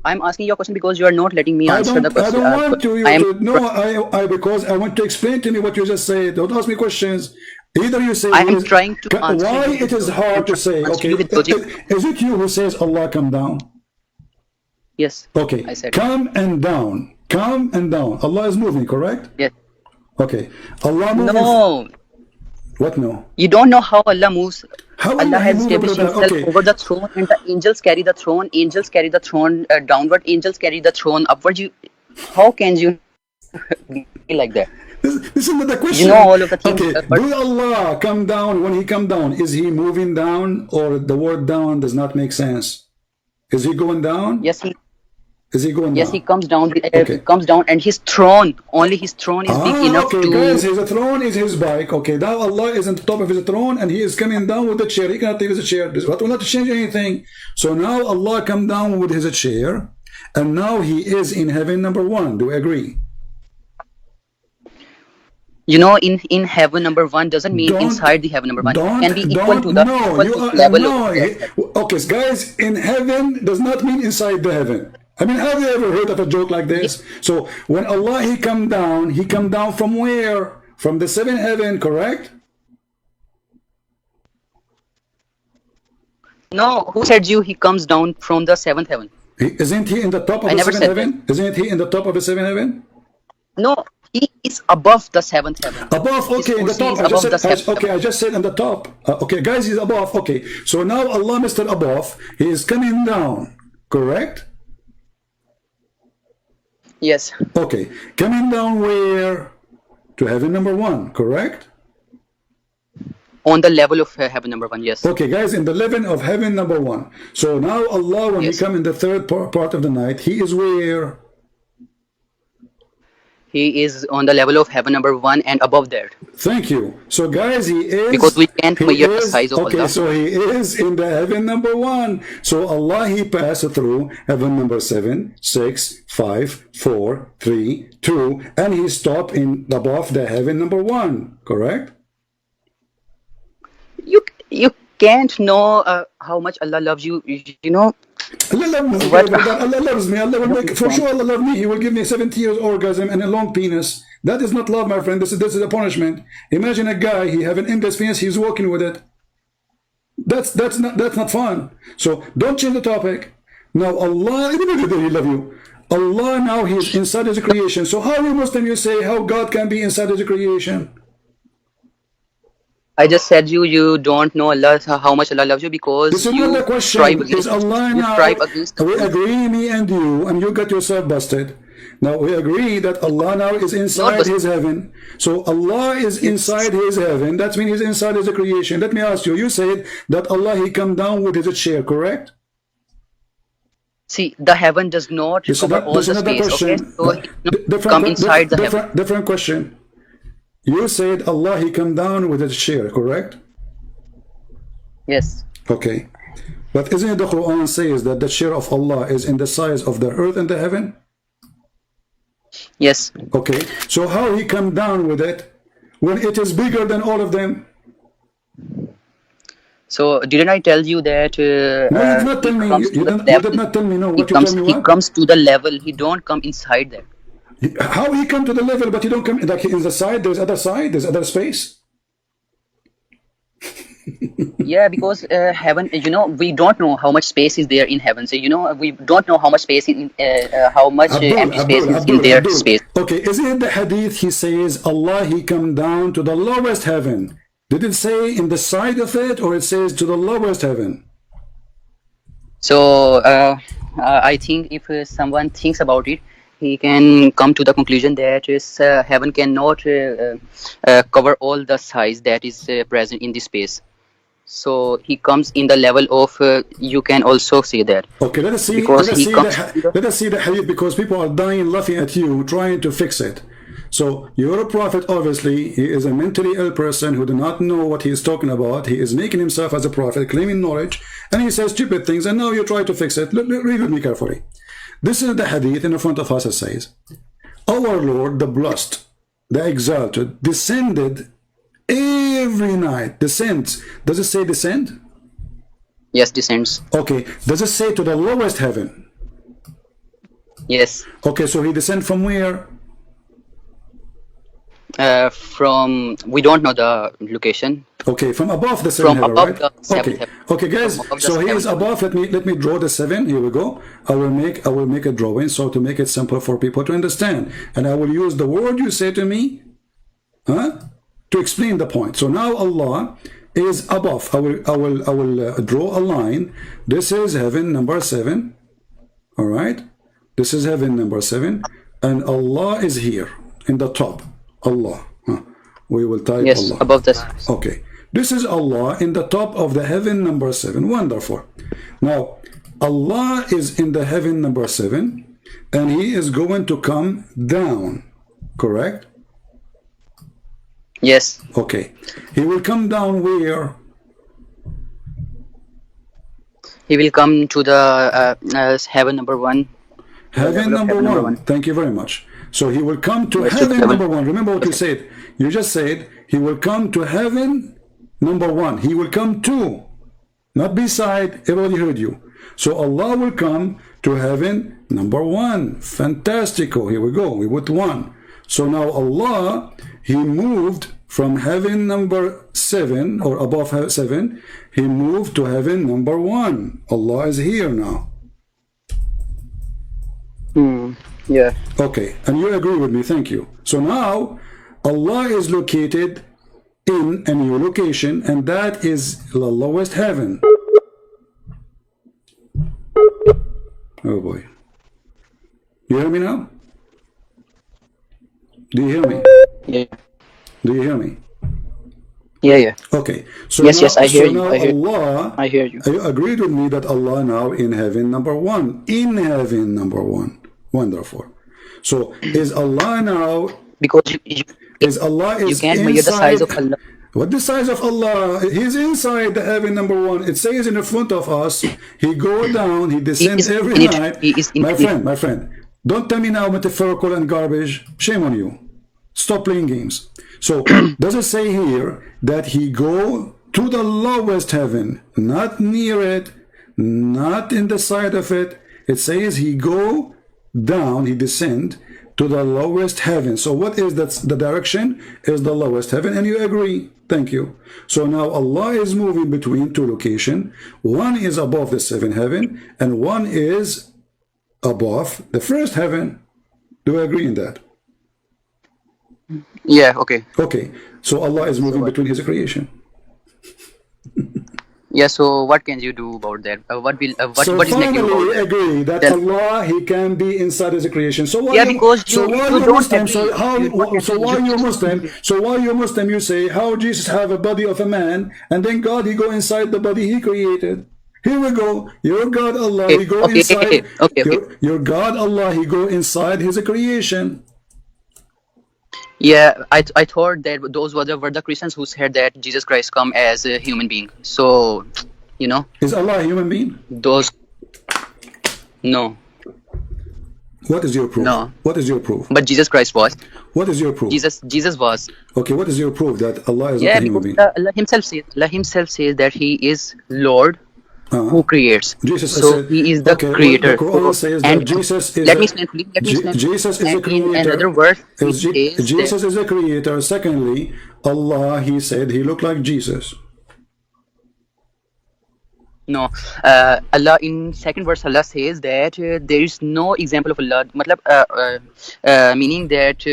I'm asking you a question because you are not letting me I answer the don't question. want you I am to. No, because I want to explain to me what you just said. Don't ask me questions. Either you say. I am trying to answer why you it is hard to say. answer Okay, you with logic. is it you who says Allah come down? Yes. Okay, I said come and down. Come and down. Allah is moving, correct? yes. Okay. Allah moving. No, What no? you don't know how Allah moves. How will Allah He has move over established that? Himself Okay. over the throne, and the angels carry the throne. Angels carry the throne downward. Angels carry the throne upward. How can you be like that? This is not the question. You know all of the things. Okay, But will Allah come down? When He come down, is He moving down, or the word down does not make sense? Is He going down? yes, He Is He going yes down? He comes down. Okay. He comes down, and His throne, only His throne is big enough okay, to. guys, His throne is His bike. Okay, now Allah is on the top of His throne, and He is coming down with the chair. He cannot leave His chair. That will not change anything. So now Allah come down with His chair, and now He is in heaven number one. Do we agree? You know, in heaven number one doesn't mean inside the heaven number one. Can be equal to the level of. Okay, guys, in heaven does not mean inside the heaven. I mean, have you ever heard of a joke like this? So when Allah He come down from where? From the seventh heaven, correct? No, who said He comes down from the seventh heaven? Isn't He in the top of I the never seventh said heaven? Isn't He in the top of the seventh heaven? No, He is above the seventh heaven. Above, okay, in the top. I just said on the top. Okay, guys, He's above. Okay, so now Allah, Mr. Above, He is coming down, correct? Yes. Okay, coming down where? To heaven number one, correct? On the level of heaven number one. Yes. Okay, guys, in the level of heaven number one. So now Allah, when He Yes. come in the third part of the night, He is where? He is on the level of heaven number one and above that. Thank you. So guys, Because we can't measure the size of okay, Allah. so He is in the heaven number one. So Allah, He passed through heaven number 7, 6, 5, 4, 3, 2, and He stopped in above the heaven number one, correct? You can't know how much Allah loves you. You know Allah loves me, what? brother. Allah loves me. Allah will No, make, you for can't. sure Allah loves me. He will give me 70 years orgasm and a long penis. That is not love, my friend. This is a punishment. Imagine a guy, he have an endless penis, he's walking with it. That's not fun. So don't change the topic. Now Allah, He love you. Allah now He is inside His creation. So how you Muslim you say how God can be inside His creation? I just said you don't know Allah, how much Allah loves you, because This is you not the question. strive against Is Allah you now? strive against the We truth. agree, me and you got yourself busted. Now we agree that Allah now is inside busted. His heaven. So Allah is inside His heaven. That means He's inside His creation. Let me ask you. You said that Allah He come down with His chair, correct? See, the heaven does not cover all the space. Okay, so He cannot come inside the heaven. Different question. You said Allah He come down with His chair, correct? Yes. Okay. But isn't it the Quran says that the chair of Allah is in the size of the earth and the heaven? Yes. Okay, so how He come down with it when it is bigger than all of them? So didn't I tell you that No, you did not tell me. You did not tell me. No, what you tell me? He What? comes to the level. He don't come inside that. How He come to the level, but you don't come like in the side? There's other side. There's other space. Yeah, because heaven, we don't know how much space is there in heaven. So we don't know how much space how much empty space is in their space. Okay, isn't it the hadith He says Allah He come down to the lowest heaven? Did it say in the side of it, or it says to the lowest heaven? So I think if someone thinks about it, he can come to the conclusion that heaven cannot cover all the size that is present in this space. So He comes in the level of you can also say that. Okay, let us see. Because Let us see the hadith, because people are dying laughing at you, trying to fix it. So you're a prophet. Obviously, he is a mentally ill person who do not know what he is talking about. He is making himself as a prophet, claiming knowledge, and he says stupid things. And now you try to fix it. Read with me carefully. This is the hadith in front of us. It says, "Our Lord, the blessed, the exalted, descended every night." Descends. Does it say descend? Yes, descends. Okay. Does it say to the lowest heaven? Yes. Okay. So He descend from where? From we don't know the location. Okay, from above the seven From heaven, above right? the seventh Okay, heaven. okay, guys. From above the So He is seventh above. Let me draw the 7. Here we go. I will make a drawing so to make it simple for people to understand, and I will use the word you say to me, to explain the point. So now Allah is above. I will draw a line. This is heaven number 7. All right. This is heaven number 7, and Allah is here in the top. Allah. We will type Yes, Allah. above this. Okay. This is Allah in the top of the heaven number 7. Wonderful. Now, Allah is in the heaven number 7, and He is going to come down. Correct? Yes. Okay. He will come down where? He will come to the heaven number 1. Heaven number one. Thank you very much. So He will come to heaven number 1. Remember what you said. You just said He will come to heaven number 1. He will come to, not beside. Everybody heard you. So Allah will come to heaven number 1. Fantastico. Here we go. We put 1. So now Allah, He moved from heaven number 7, or above 7. He moved to heaven number 1. Allah is here now. Yeah. Okay, and you agree with me, thank you. So now Allah is located in a new location, and that is the lowest heaven. Oh boy. You hear me now? Do you hear me? Yeah. Do you hear me? Yeah. Okay. So Yes, now, I hear you. Allah, I hear you. you agreed with me that Allah now in heaven number one. In heaven number one. Wonderful. So is Allah now? Because Is Allah you is can't measure the size inside? of Allah. What the size of Allah? He's inside the heaven number one. It says in the front of us. He go down. He He descends is every infinite. night. He is My infinite. friend, my friend. Don't tell me now metaphorical and garbage. Shame on you. Stop playing games. So does it say here that he go to the lowest heaven, not near it, not in the side of it? It says he go down, he descend to the lowest heaven. So what is that? The direction is the lowest heaven, and you agree. Thank you. So now Allah is moving between two locations. One is above the seventh heaven, and one is above the first heaven. Do you agree in that? Yeah. Okay. Okay. So Allah is moving what? between his creation. Yeah. So what can you do about that? So What is negative finally about we that? agree that Tell. Allah, he can be inside his creation. So why Yeah, you because so why you you don't Muslim? agree. So how You don't so agree. why you just Muslim? So why you Muslim you say how Jesus have a body of a man and then God he go inside the body he created? Here we go. Your God Allah okay. he go Okay. inside Okay. your God Allah he go inside his creation. Yeah, I thought that those were the Christians who said that Jesus Christ come as a human being. So, you know, Is Allah a human being? those no, What is your proof? no. What is your proof? But Jesus Christ was. What is your proof? Jesus was. Okay, what is your proof that Allah is not Yeah, a human because being? Allah himself says that he is Lord Uh-huh. who creates. Jesus, I So said, he is the okay, well, the creator. Quran So, says that and Jesus is let me a explain, please. Let me explain. Jesus is a And in another creator. verse, he says that Jesus is a creator. Secondly, Allah, he said he looked like Jesus. no, Allah in second verse Allah says that there is no example of Allah. Matlab, meaning that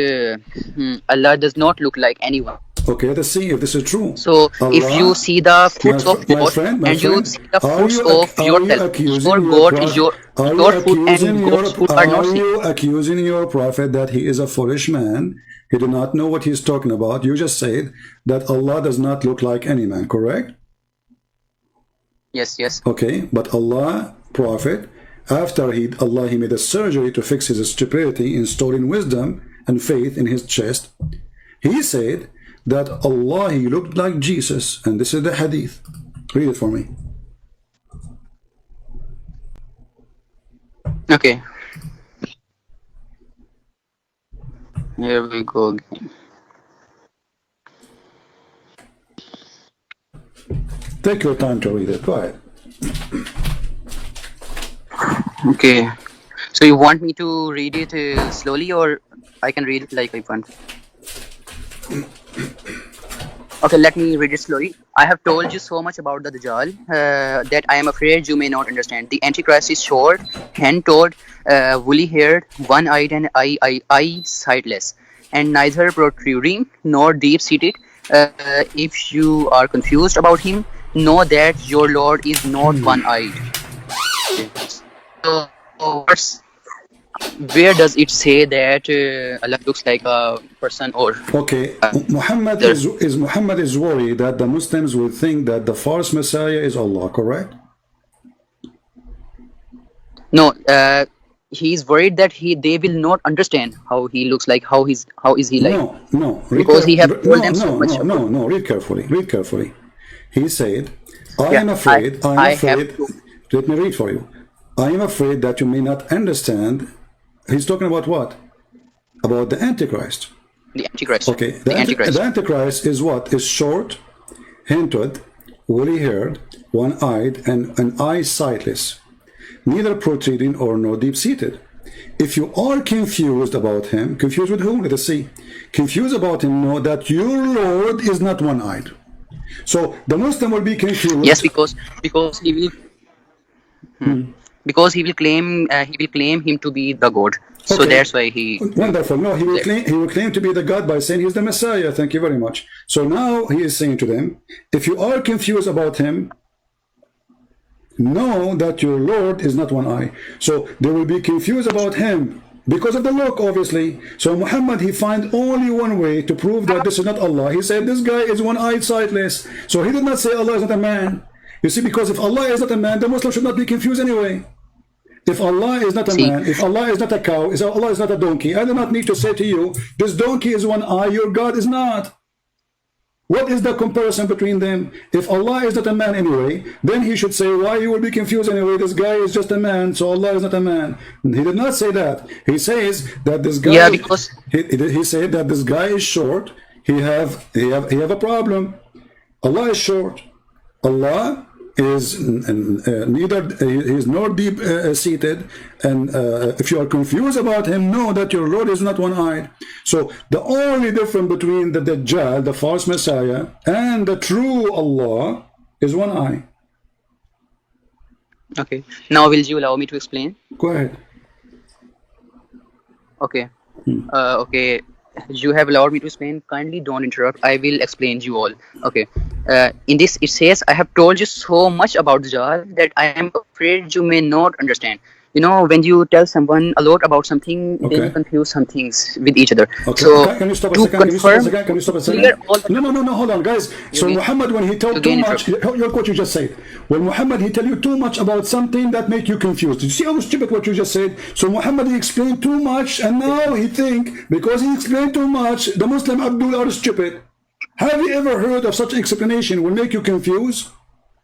Allah does not look like anyone. Okay, let's see if this is true. So if you Allah, see the fruits of God my and you friend, see the fruits of are you yourself, accusing your your God is prophet? your fruit and God's fruit are not Are same. you accusing your prophet that he is a foolish man? He do not know what he's talking about. You just said that Allah does not look like any man, correct? Yes. Okay, but Allah, Prophet, after he made a surgery to fix his stupidity, installing wisdom and faith in his chest, he said that Allah, he looked like Jesus, and this is the hadith. Read it for me. Okay. Here we go again. Take your time to read it. Go ahead. Okay. So you want me to read it slowly, or I can read it like I want? Okay, let me read it slowly. I have told you so much about the Dajjal that I am afraid you may not understand. The Antichrist is short, hand-toed, woolly-haired, one-eyed, and eye-sightless, and neither protruding nor deep-seated. If you are confused about him, know that your Lord is not one-eyed. So, where does it say that Allah looks like a person or Okay, Muhammad is worried that the Muslims will think that the false Messiah is Allah, correct? no? He's worried that they will not understand how he looks like, how is he like, No. because he have told them so much about. No. Read carefully. He said, I Yeah, am afraid. I have to. Let me read for you. I am afraid that you may not understand. He's talking about what? About the Antichrist. The Antichrist. Okay, The Antichrist. the Antichrist is what? Is short, hand-toed, woolly-haired, one-eyed, and an eye sightless, neither protruding or nor deep-seated. If you are confused about him, confused with whom? Let us see. Confused about him, know that your Lord is not one-eyed. So the Muslim will be confused. Yes, because he will. Because he will claim him to be the God. So Okay. that's why he. Wonderful. No, he will claim to be the God by saying he's the Messiah. Thank you very much. So now he is saying to them, if you are confused about him, know that your Lord is not one eye. So they will be confused about him Because of the look, obviously. So Muhammad, he find only one way to prove that this is not Allah. He said this guy is one-eyed, sightless. So he did not say Allah is not a man. You see, because if Allah is not a man, the Muslim should not be confused anyway. If Allah is not a man, if Allah is not a cow, if Allah is not a donkey, I do not need to say to you, this donkey is one eye, your God is not. What is the comparison between them? If Allah is not a man anyway, then he should say, why you will be confused anyway? This guy is just a man, so Allah is not a man. He did not say that. He says that this guy, because he said that this guy is short. He have a problem. Allah is short. Allah is neither he is nor deep seated, and if you are confused about him, know that your Lord is not one-eyed. So the only difference between the Dajjal, the false Messiah, and the true Allah is one eye. Okay, now will you allow me to explain? Go ahead. Okay. Okay, you have allowed me to explain. Kindly don't interrupt. I will explain you all. Okay. In this it says, I have told you so much about Dajjal that I am afraid you may not understand. You know, when you tell someone a lot about something, then you confuse some things with each other. Okay. So can you stop a to second? confirm, Can you stop a second? No, hold on, guys. So Muhammad, when he told too much, look what you just said. When Muhammad, he tell you too much about something that make you confused. You see how stupid what you just said? So Muhammad, he explained too much, and now he think, because he explained too much, the Muslim Abdul are stupid. Have you ever heard of such explanation will make you confused?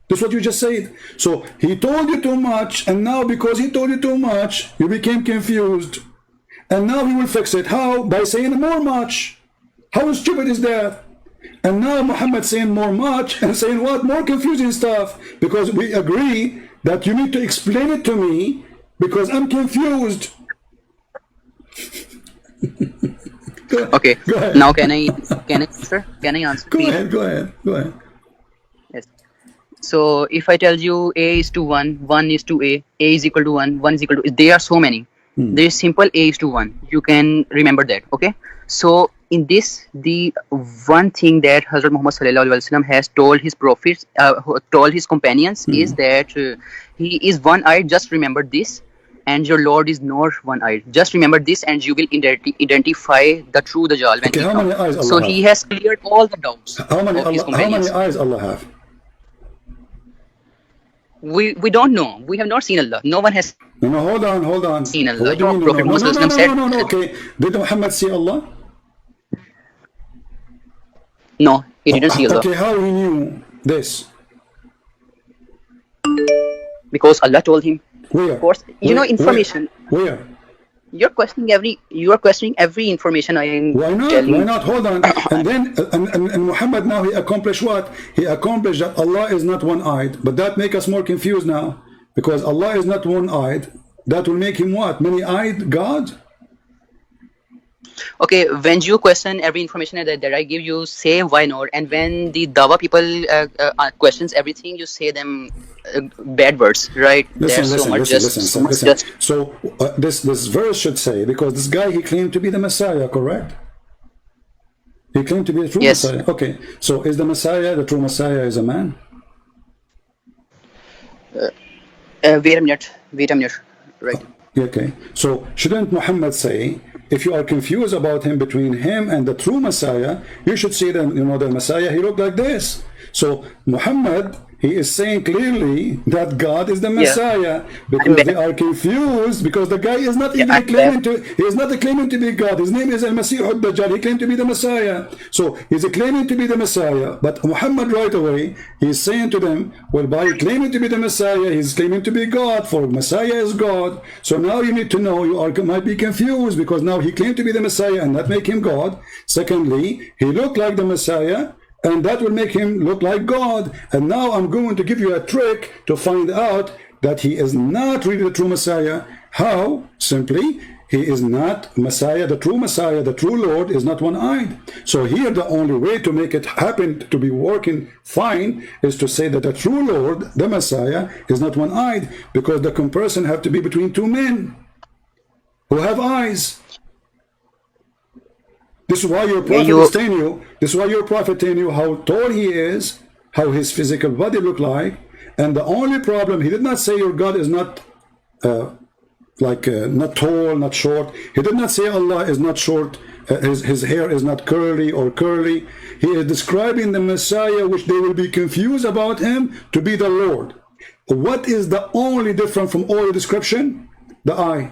That's what you just said. So he told you too much, and now because he told you too much, you became confused. And now he will fix it. How? By saying more much. How stupid is that? And now Muhammad saying more much and saying what? More confusing stuff. Because we agree that you need to explain it to me because I'm confused. Okay. Go ahead. Now can I answer? Can I answer? Go ahead. Yes. So if I tell you A is to 1, 1 is to A is equal to 1, 1 is equal to, there are so many. There is simple A is to 1. You can remember that, okay? So in this, the one thing that Hazrat Muhammad Sallallahu Alaihi Wasallam has told his prophets, told his companions is that he is one-eyed, just remember this, and your Lord is not one-eyed. Just remember this and you will identify the true Dajjal when he how many eyes Allah So have? he has cleared all the doubts How many of his companions. eyes Allah have? We don't know. We have not seen Allah. No one has No, hold on. seen Allah. What do you mean, Prophet Muhammad said, no. Okay. Did Muhammad see Allah? no, he didn't see Allah. Okay, how he knew this? Because Allah told him. Where? Of course, information. Where? You are questioning every information I am telling. Why not? Hold on. And then and Muhammad now he accomplished what? He accomplished that Allah is not one-eyed. But that make us more confused now. Because Allah is not one-eyed. That will make him what? Many-eyed God? Okay, when you question every information that I give you, say why not. And when the Dawa people questions everything, you say them bad words, right? Listen. So this verse should say, because this guy, he claimed to be the Messiah, correct? He claimed to be the true Messiah. Okay, so is the Messiah, the true Messiah, is a man? Wait a minute. Right. Okay, so shouldn't Muhammad say, if you are confused about him between him and the true Messiah, you should see that, the Messiah, he looked like this. So Muhammad, he is saying clearly that God is the Messiah, because they are confused, because the guy is not even claiming to be God. His name is Al-Masih al-Dajjal. He claimed to be the Messiah. So he's claiming to be the Messiah, but Muhammad right away, he's saying to them, well, by claiming to be the Messiah, he's claiming to be God, for Messiah is God. So now you need to know, might be confused, because now he claimed to be the Messiah and that make him God. Secondly, he looked like the Messiah, and that will make him look like God. And now I'm going to give you a trick to find out that he is not really the true Messiah. How? Simply, he is not Messiah, the true Lord is not one-eyed. So here the only way to make it happen, to be working fine, is to say that the true Lord, the Messiah, is not one-eyed, because the comparison have to be between two men who have eyes. This is why your prophet is telling you. This is why your prophet telling you how tall he is, how his physical body look like, and the only problem, he did not say your God is not like not tall, not short. He did not say Allah is not short, his hair is not curly or curly. He is describing the Messiah, which they will be confused about him, to be the Lord. What is the only difference from all the description? The eye.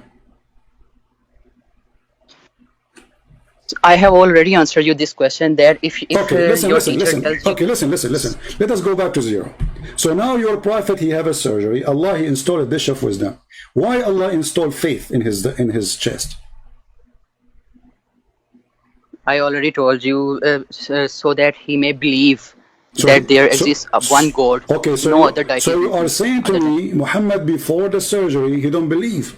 I have already answered you this question, that if Okay, listen. tells you, Okay, listen. Let us go back to zero. So now your prophet, he have a surgery. Allah, he installed a dish of wisdom. Why Allah installed faith in his chest? I already told you, so that he may believe that there exists one God, okay, so no other deity. So you are saying to me, Muhammad before the surgery, he don't believe?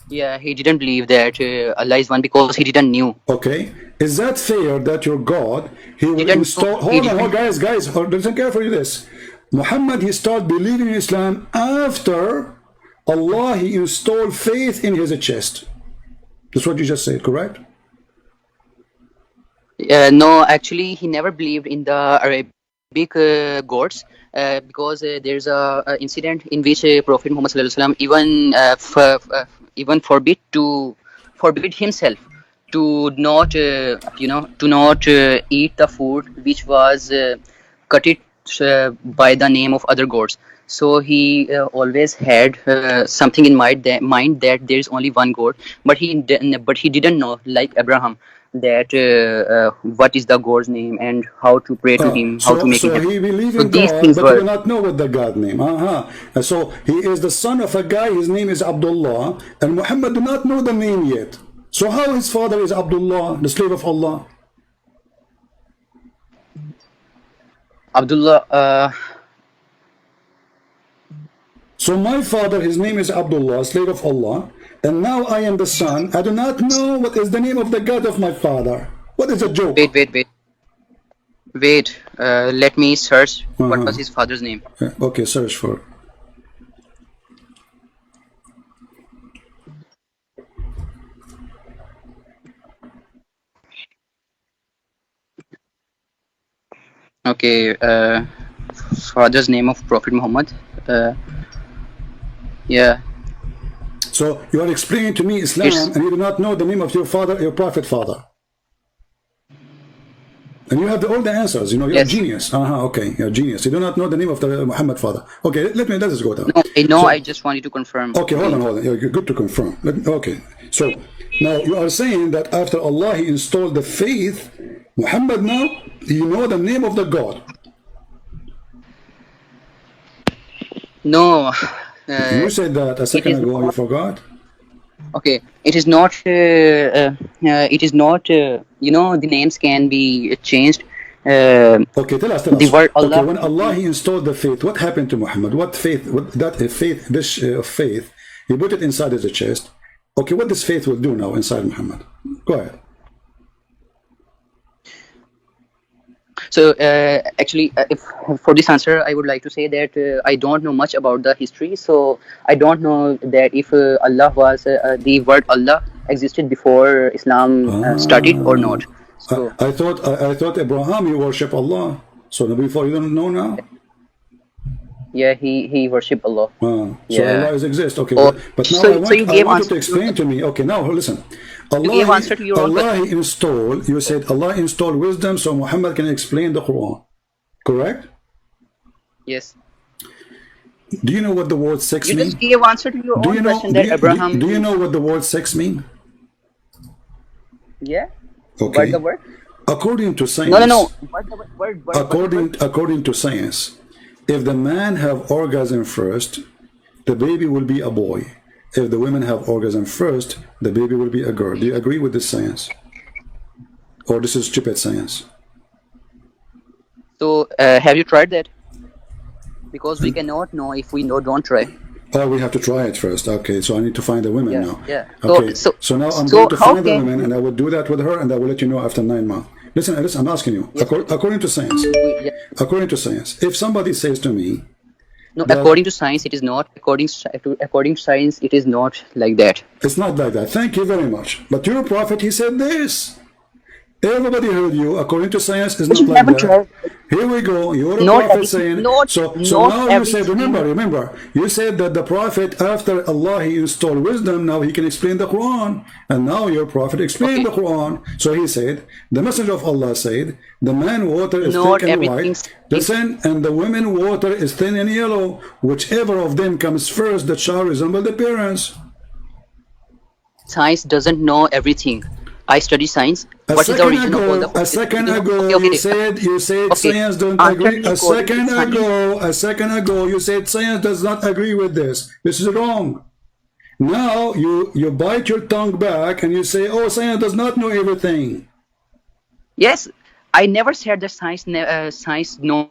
Yeah, he didn't believe that Allah is one because he didn't knew. Okay, is that fair that your God, he will install? Hold on, guys, listen carefully to this. Muhammad, he started believing in Islam after Allah, he installed faith in his chest. That's what you just said, correct? No, actually, he never believed in the Arabic gods, because there's a incident in which Prophet Muhammad ﷺ even forbid himself to not eat the food which was cut it by the name of other gods. So he always had something in mind that there is only one God, but he didn't know, like Abraham, that what is the God's name and how to pray to him, how to make him happy. So he believed So in these God, things but he were. did not know what the God name. So he is the son of a guy, his name is Abdullah, and Muhammad did not know the name yet. So how his father is Abdullah, the slave of Allah? Abdullah. So my father, his name is Abdullah, slave of Allah, and now I am the son. I do not know what is the name of the God of my father. What is a joke? Wait. Let me search. What was his father's name? Okay, search for it. Okay. Father's name of Prophet Muhammad. Yeah. So you are explaining to me Islam, and you do not know the name of your father, your prophet father. And you have all the answers. You know, you're a genius. Okay, you're a genius. You do not know the name of the Muhammad father. Okay, let us go down. No, I know. So, I just wanted to confirm. Okay, hold on. You're good to confirm. Okay, so now you are saying that after Allah, he installed the faith, Muhammad now, you know the name of the God. No. You said that a second ago. You forgot. Okay, it is not. It is not. The names can be changed. Okay, tell us. The word Allah. Okay, when Allah he installed the faith, what happened to Muhammad? What faith? This faith, he put it inside his chest. Okay, what this faith will do now inside Muhammad? Go ahead. So actually, if for this answer, I would like to say that I don't know much about the history. So I don't know that if Allah was the word Allah existed before Islam started or not. So I thought Abraham you worship Allah. So before you don't know now. Yeah, he worship Allah. So yeah. Allah exists. Okay, but now so I want you to explain to me. Okay, now listen. Allah he installed. You said Allah installed wisdom, so Muhammad can explain the Quran. Correct? Yes. Do you know what the word sex means? You just gave answer to your own question that Abraham. Do you know what the word sex means? Yeah. Okay. What the word? According to science. No. What the word? According to science, if the man have orgasm first, the baby will be a boy. If the women have orgasm first, the baby will be a girl. Do you agree with this science? Or this is stupid science? So, have you tried that? Because we cannot know if we don't try. Oh, we have to try it first. Okay, so I need to find the women now. Yeah. Okay, so now I'm going to find the women, and I will do that with her, and I will let you know after 9 months. Listen, I'm asking you. Yes. According to science, if somebody says to me, no, according to science, it is not. According to science, it is not like that. It's not like that. Thank you very much. But your prophet, he said this. Everybody heard you. According to science, it's But not you like never that. tried. Here we go. You're a Not prophet everything. saying, Not so not now you said, everything. remember, you said that the prophet, after Allah, he installed wisdom, now he can explain the Quran. And now your prophet explained Okay. the Quran. So he said, the messenger of Allah said, the man water is thick Not and everything. white, listen, and the women water is thin and yellow. Whichever of them comes first, the child resembles the parents. Science doesn't know everything. I study science. A What is the second origin of all the? ago, Okay. you said Okay. science don't Answer agree. me according to science. A second ago, you said science does not agree with this. This is wrong. Now you bite your tongue back and you say, oh, science does not know everything. Yes, I never said that science know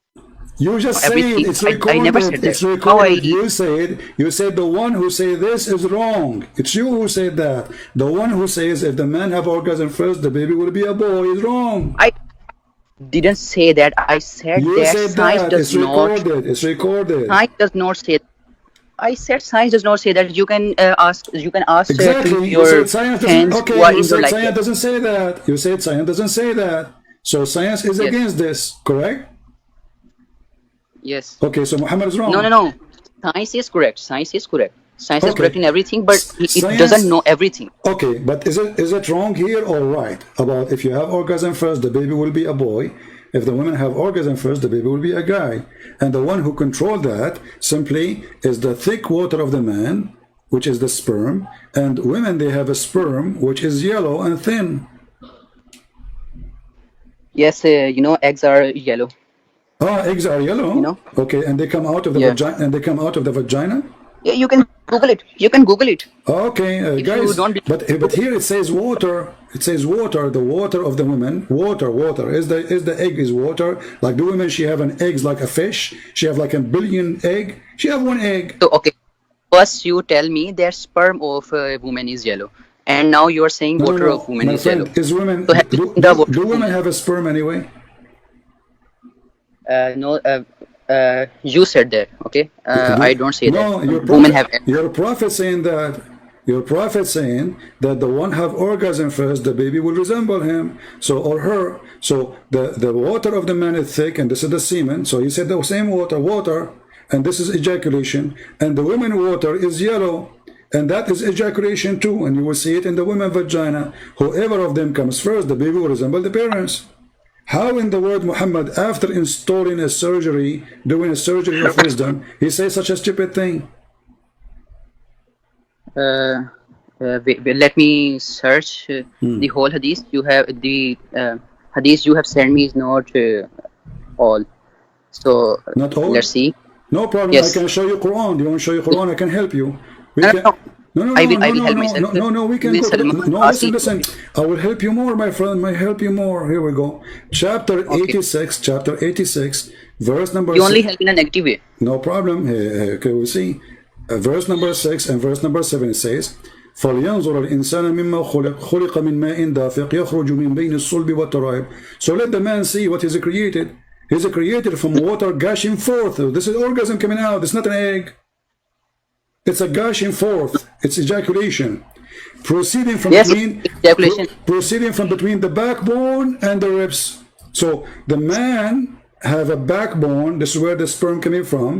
You just said everything. it's I never said recorded. that. It's How I? recorded. You said the one who say this is wrong. It's you who said that. The one who says if the man have orgasm first, the baby will be a boy is wrong. I didn't say that. I said You that said science that. does It's not. recorded. It's recorded. Science does not say. I said science does not say that. You can ask. You can ask to Exactly. You your said science doesn't. friends who Okay. are You into said like science that. doesn't say that. You said science doesn't say that. So science is Yes. against this. Correct? Yes. Okay. So Muhammad is No, no, wrong. no. Science is correct. Science is correct. Science is correct Okay. in everything, but it doesn't Science. know everything. Okay, but is it wrong here or right about if you have orgasm first, the baby will be a boy? If the women have orgasm first, the baby will be a guy. And the one who controls that simply is the thick water of the man, which is the sperm, and women they have a sperm which is yellow and thin. Yes, eggs are yellow. Ah, eggs are You yellow. know. Okay, and they come out of the Yeah. vagina. And they come out of the vagina. Yeah, you can Google it. You can Google it. Okay, If you guys, don't but here it says water. It says water. The water of the women. Water. Is the egg is water? Like the women, she have an eggs like a fish. She have like a billion egg. She have one egg. So okay, first you tell me that sperm of a woman is yellow, and now you are saying No, no, water no, of woman my is friend. yellow. Is women So have you seen the water do of women woman? have a sperm anyway? No. You said that. Okay. I don't say that. No, Women have. your prophet saying that. Your prophet saying that the one have orgasm first, the baby will resemble him, so or her. So the water of the man is thick, and this is the semen. So he said the same water, and this is ejaculation, and the women water is yellow, and that is ejaculation too, and you will see it in the women vagina. Whoever of them comes first, the baby will resemble the parents. How in the world Muhammad, after installing a surgery, doing a surgery of wisdom, he says such a stupid thing? Let me search the whole hadith. You have the hadith you have sent me is not all. So Not all? let's see. No problem. I Yes. can show you Quran. Do you want to show you Quran? I can help you. We No, can. no, No, no, I no, will. no, I will no, help no, myself. no, no. We can Will go. Salman No, ask listen, you? listen. I will help you more, my friend. I help you more. Here we go. Chapter Okay. 86. Chapter 86. Verse number You only 6. help in a negative way. No problem. Okay, we'll see. Verse number 6 and verse number 7 it says, فَلْيَنْظُرَ الْإِنسَانَ مِمَّا خُلِقَ مِنْ مَاءٍ دَافِقٍ يَخْرُجُ مِنْ بَيْنِ الصُّلْبِ وَالتَّرَائِبِ. So let the man see what is created. He's created from water gushing forth. This is orgasm coming out. It's not an egg. It's a gushing forth. It's ejaculation. Proceeding from Yes, between ejaculation. proceeding from between the backbone and the ribs. So the man have a backbone. This is where the sperm coming from.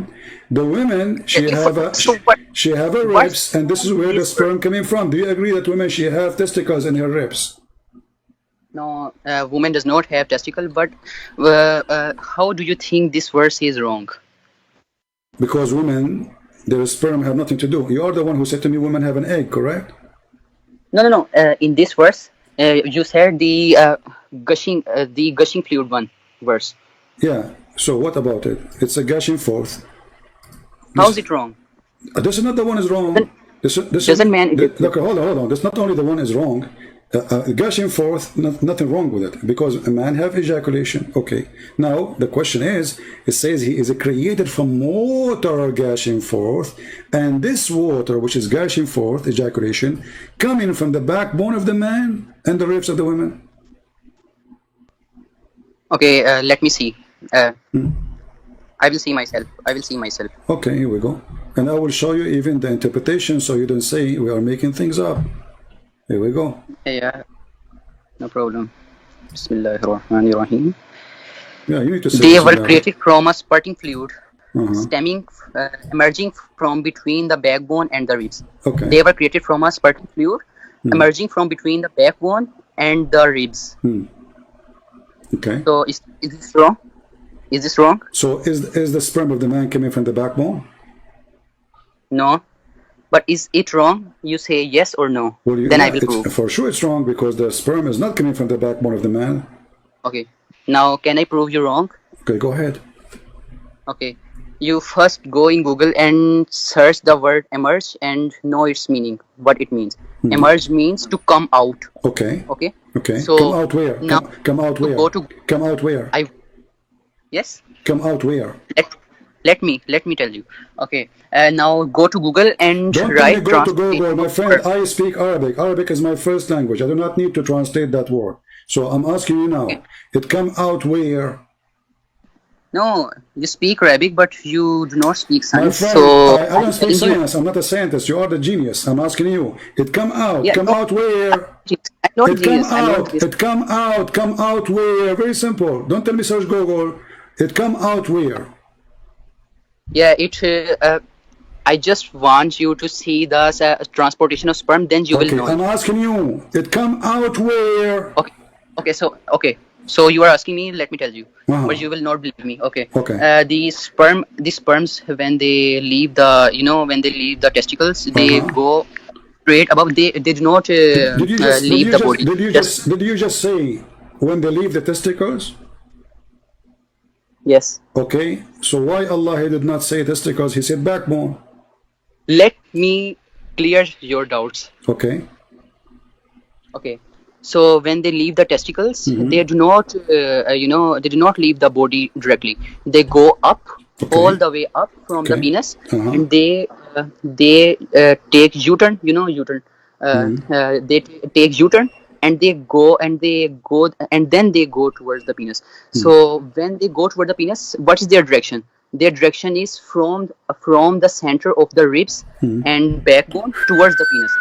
The women she have a ribs, and this is where the sperm coming from. Do you agree that women she have testicles in her ribs? No, woman does not have testicle. But how do you think this verse is wrong? Because women, their sperm have nothing to do. You are the one who said to me women have an egg, correct? No, no, no. In this verse, you said the gushing fluid one verse. Yeah. So what about it? It's a gushing forth. How is it wrong? This is not the one is wrong. This Doesn't man? look, hold on. That's not only the one is wrong. Gushing forth, nothing wrong with it, because a man have ejaculation. Okay. Now the question is, it says he is created from water gushing forth, and this water, which is gushing forth, ejaculation, coming from the backbone of the man and the ribs of the women. Okay, let me see. I will see myself. I will see myself. Okay, here we go. And I will show you even the interpretation, so you don't say we are making things up. Here we go. Yeah, no problem. Bismillahirrahmanirrahim. Yeah, you need to say They were Bismillah. created from a spurting fluid emerging from between the backbone and the ribs. Okay. They were created from a spurting fluid emerging from between the backbone and the ribs. Okay. So is this wrong? Is this wrong? So is the sperm of the man coming from the backbone? No. But is it wrong? You say yes or no. Well, Then I will prove. For sure it's wrong because the sperm is not coming from the backbone of the man. Okay. Now can I prove you wrong? Okay, go ahead. Okay. You first go in Google and search the word emerge and know its meaning, what it means. Emerge means to come out. Okay. Okay. Okay. So come out where? Now come out where? Come out where? Yes. Come out where? Let me tell you. Okay. Now go to Google and Don't write. go to Google, my friend. I speak Arabic. Arabic is my first language. I do not need to translate that word. So I'm asking you now. Okay. It come out where? No, you speak Arabic, but you do not speak science. My friend, So I don't speak science. I'm not a scientist. You are the genius. I'm asking you. It come out. Yeah, come no, out where? I'm not It come genius. I'm not out. genius. It come out. Come out where? Very simple. Don't tell me search Google. It come out where? Yeah, I just want you to see the transportation of sperm. Then you will know. I'm asking you. It come out where? Okay. So you are asking me. Let me tell you, but you will not believe me. Okay. Okay. The sperms when they leave the testicles, they go straight above. They do not leave the body. Did you just say when they leave the testicles? Yes. Okay. So why Allah did not say testicles? He said backbone. Let me clear your doubts. Okay. Okay. So when they leave the testicles, they do not, they do not leave the body directly. They go up, all the way up from the penis, and they take U-turn. You know U-turn. They take U-turn, and they go, and then they go towards the penis. So when they go toward the penis, what is their direction? Their direction is from the center of the ribs and backbone towards the penis.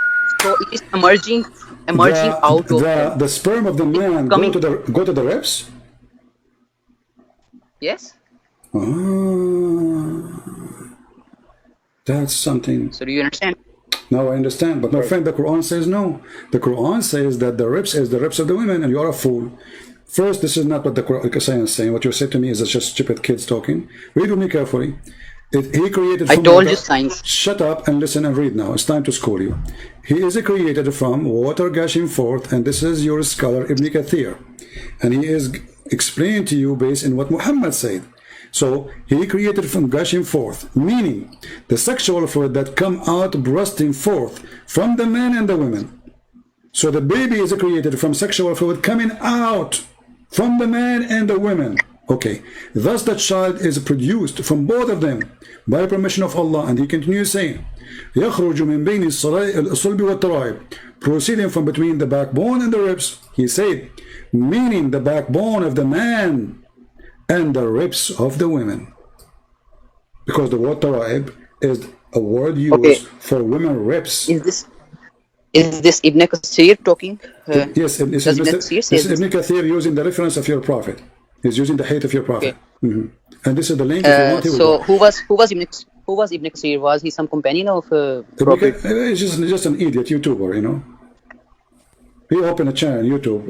So it is emerging out of the sperm of the man go to the ribs. Yes. That's something. So do you understand? No, I understand, but my friend, the Quran says no. The Quran says that the ribs is the ribs of the women, and you are a fool. First, this is not what the Quran is saying. What you said to me is just stupid kids talking. Read with me carefully. He created. I told you science. Shut up and listen and read now. It's time to school you. He is created from water gushing forth, and this is your scholar Ibn Kathir, and he is explaining to you based on what Muhammad said. So he created from gushing forth, meaning the sexual fluid that come out bursting forth from the men and the women. So the baby is created from sexual fluid coming out from the man and the women. Okay, thus the child is produced from both of them by permission of Allah, and he continues saying, يخرج من بين الصلب والترائب, proceeding from between the backbone and the ribs. He said, meaning the backbone of the man and the ribs of the women, because the word taraib is a word used for women ribs. Is this Ibn Kathir talking? Yes, this is Ibn Kathir using the reference of your prophet. He's using the hate of your prophet. And this is the link if you want. So who was Ibn Kathir? Was he some companion of prophet? He's just an idiot YouTuber, you know. He opened a channel on YouTube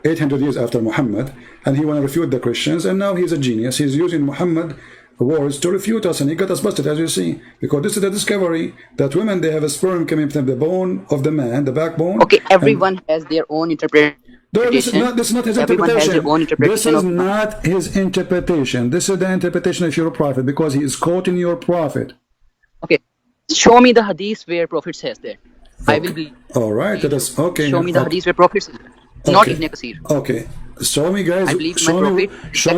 800 years after Muhammad, and he want to refute the Christians, and now he's a genius. He's using Muhammad words to refute us, and he got us busted, as you see, because this is the discovery that women, they have a sperm coming from the bone of the man, the backbone. Okay, everyone has their own interpretation. This is not his interpretation. This is not his interpretation. This is the interpretation of your prophet, because he is quoting your prophet. Okay, show me the hadith where prophet says that. Okay. I will be. All right, that is okay. Show me the hadith where prophet says that. Not Ibn Kathir. Okay, show me, guys. I believe show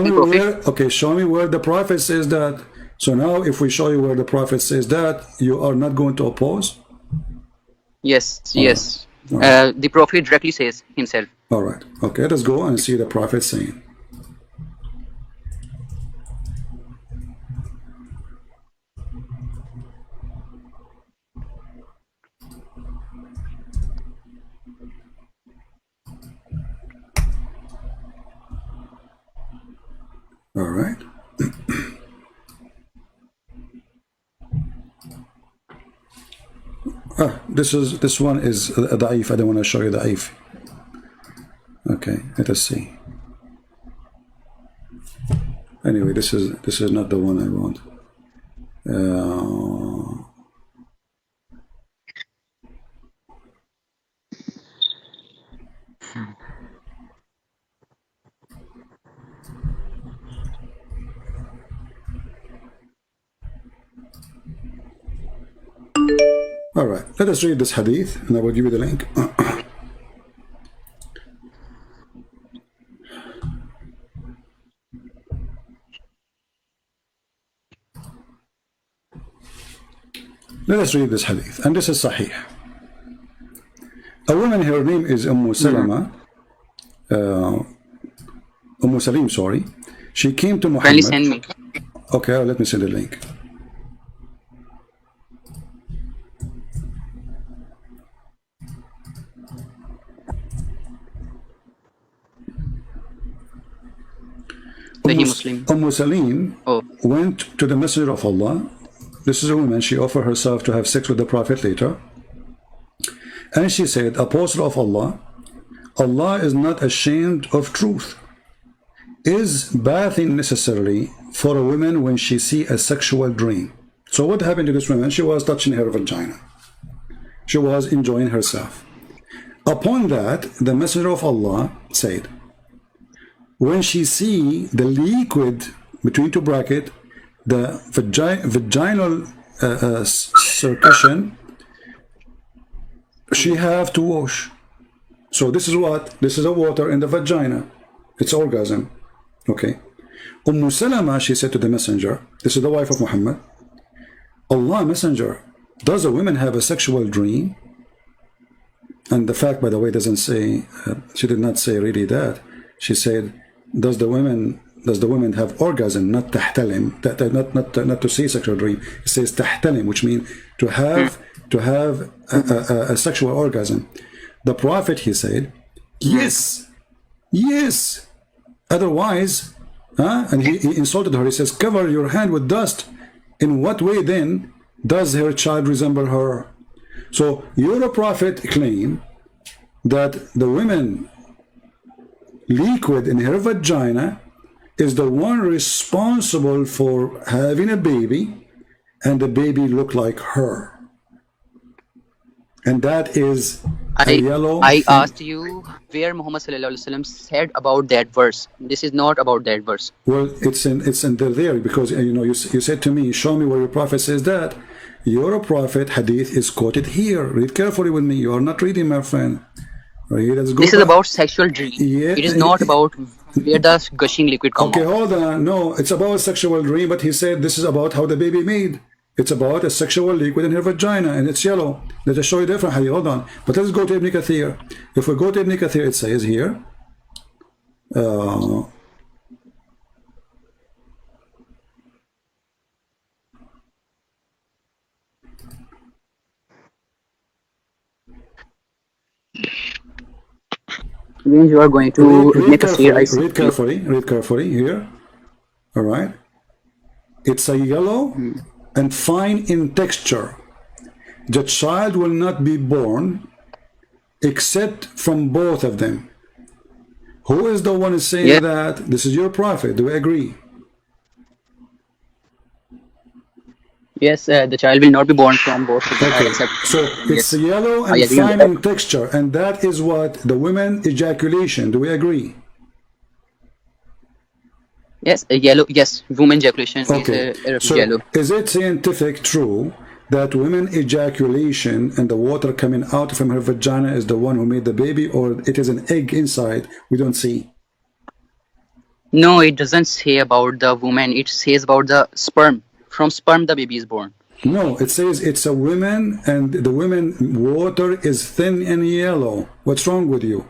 me where. Okay, show me where the prophet says that. So now, if we show you where the prophet says that, you are not going to oppose. Yes, yes. Right. The prophet directly says himself. All right. Okay, let us go and see the prophet saying. All right. This one is da'if. I don't want to show you da'if. Okay, let us see. Anyway, this is not the one I want. All right, let us read this hadith, and I will give you the link. Let us read this hadith, and this is Sahih. A woman, her name is Salama, Salim, sorry. She came to Muhammad. Kindly send me. Okay, let me send the link. Muslim. Went to the Messenger of Allah. This is a woman. She offered herself to have sex with the Prophet later. And she said, Apostle of Allah, Allah is not ashamed of truth. Is bathing necessary for a woman when she see a sexual dream? So what happened to this woman? She was touching her vagina. She was enjoying herself. Upon that, the Messenger of Allah said, when she see the liquid between two brackets, the vaginal circulation, she have to wash. So this is what? This is a water in the vagina. It's orgasm. Okay. Salama, she said to the messenger, this is the wife of Muhammad, Allah messenger, does a woman have a sexual dream? And the fact, by the way, doesn't say, she did not say really that. She said, does the woman have orgasm, not tahtalim, not to say sexual dream. It says tahtalim, which means to have a sexual orgasm. The Prophet, he said, yes. Otherwise, and he insulted her. He says, cover your hand with dust. In what way then does her child resemble her? So your Prophet claimed that the woman liquid in her vagina is the one responsible for having a baby, and the baby look like her. And that is a yellow I thing. asked you where Muhammad said about that verse. This is not about that verse. Well, it's in there, because you said to me, show me where your Prophet says that. Your Prophet hadith is quoted here. Read carefully with me. You are not reading, my friend. This is about sexual dream. Yeah, it is not about where the gushing liquid comes out. Okay, out. hold on. No, it's about sexual dream, but he said this is about how the baby made. It's about a sexual liquid in her vagina, and it's yellow. Let us show you different hadith. Hold on. But let's go to Ibn Kathir. If we go to Ibn Kathir, it says here, When you are going to read carefully here. All right. It's a yellow and fine in texture. The child will not be born except from both of them. Who is the one saying that? This is your Prophet. Do we agree? Yes, the child will not be born from both of them. Okay. So it's yellow and fine in texture, and that is what the women ejaculation. Do we agree? Yes, yellow. Yes, woman ejaculation is yellow. Is it scientific true that women ejaculation and the water coming out from her vagina is the one who made the baby, or it is an egg inside we don't see? No, it doesn't say about the woman. It says about the sperm. From sperm, the baby is born. No, it says it's a woman, and the woman water is thin and yellow. What's wrong with you?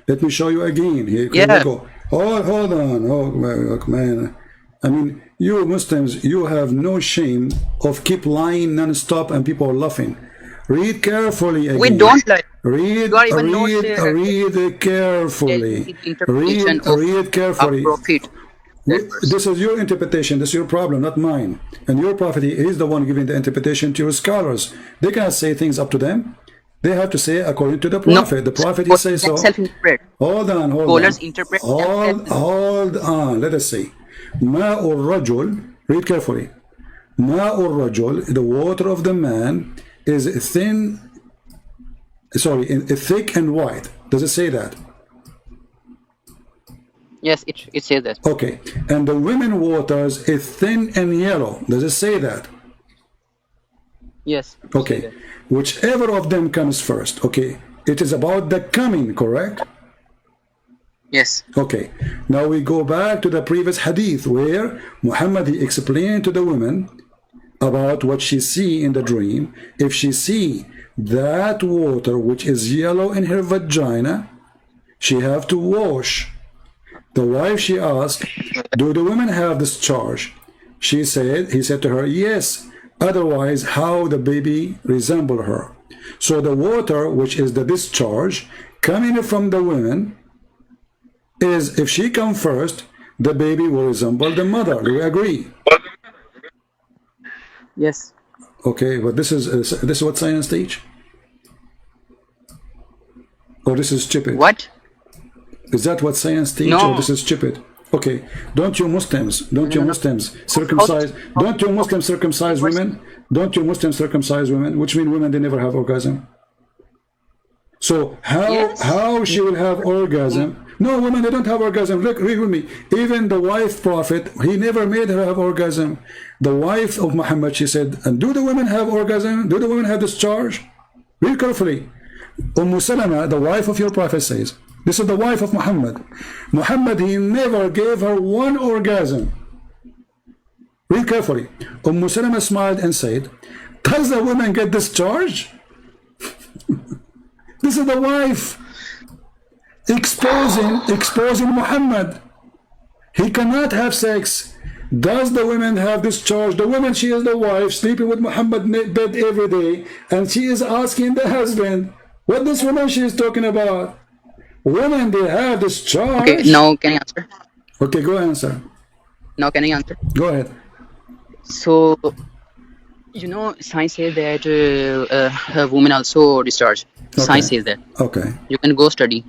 Let me show you again. Here we go. Oh, hold on. Oh, look, man. I mean, you Muslims, you have no shame of keep lying non-stop and people are laughing. Read carefully again. We don't lie. Read carefully. Read carefully. that verse. This is your interpretation. This is your problem, not mine. And your prophet, he is the one giving the interpretation to your scholars. They cannot say things up to them. They have to say according to the prophet. No, The prophet, he says so. self-interpret. Hold on, hold Scholars on. interpret Hold on. Let us see. Ma'ur rajul. Read carefully. Ma'ur rajul, the water of the man, is thin. Sorry, thick and white. Does it say that? Yes, it says that. Okay. And the women waters is thin and yellow. Does it say that? Yes. Okay. Whichever of them comes first. Okay. It is about the coming, correct? Yes. Okay. Now we go back to the previous hadith where Muhammad, he explained to the woman about what she see in the dream. If she see that water which is yellow in her vagina, she have to wash. The wife, she asked, do the women have this charge? He said to her, yes. Otherwise, how the baby resemble her? So the water, which is the discharge, coming from the women, is if she come first, the baby will resemble the mother. Do we agree? Yes. Okay, but this is what science teach? Or this is stupid? What? Is that what science teach, No. or this is stupid? Okay, don't you Muslims circumcise? Don't you Muslims circumcise women? Don't you Muslims circumcise women? Which mean women, they never have orgasm. So how she will have orgasm? No, women, they don't have orgasm. Look, read with me. Even the wife prophet, he never made her have orgasm. The wife of Muhammad, she said, and do the women have orgasm? Do the women have discharge? Read carefully. Salama, the wife of your prophet, says, this is the wife of Muhammad. Muhammad, he never gave her one orgasm. Read carefully. Salama smiled and said, does the woman get discharged? This is the wife exposing Muhammad. He cannot have sex. Does the woman have discharge? The woman, she is the wife, sleeping with Muhammad bed every day, and she is asking the husband, what this woman she is talking about? Women, they have discharge. Okay, now can I answer? Okay, go answer. Now can I answer? Go ahead. So, science says that women also discharge. Okay. Science says that. Okay. You can go study.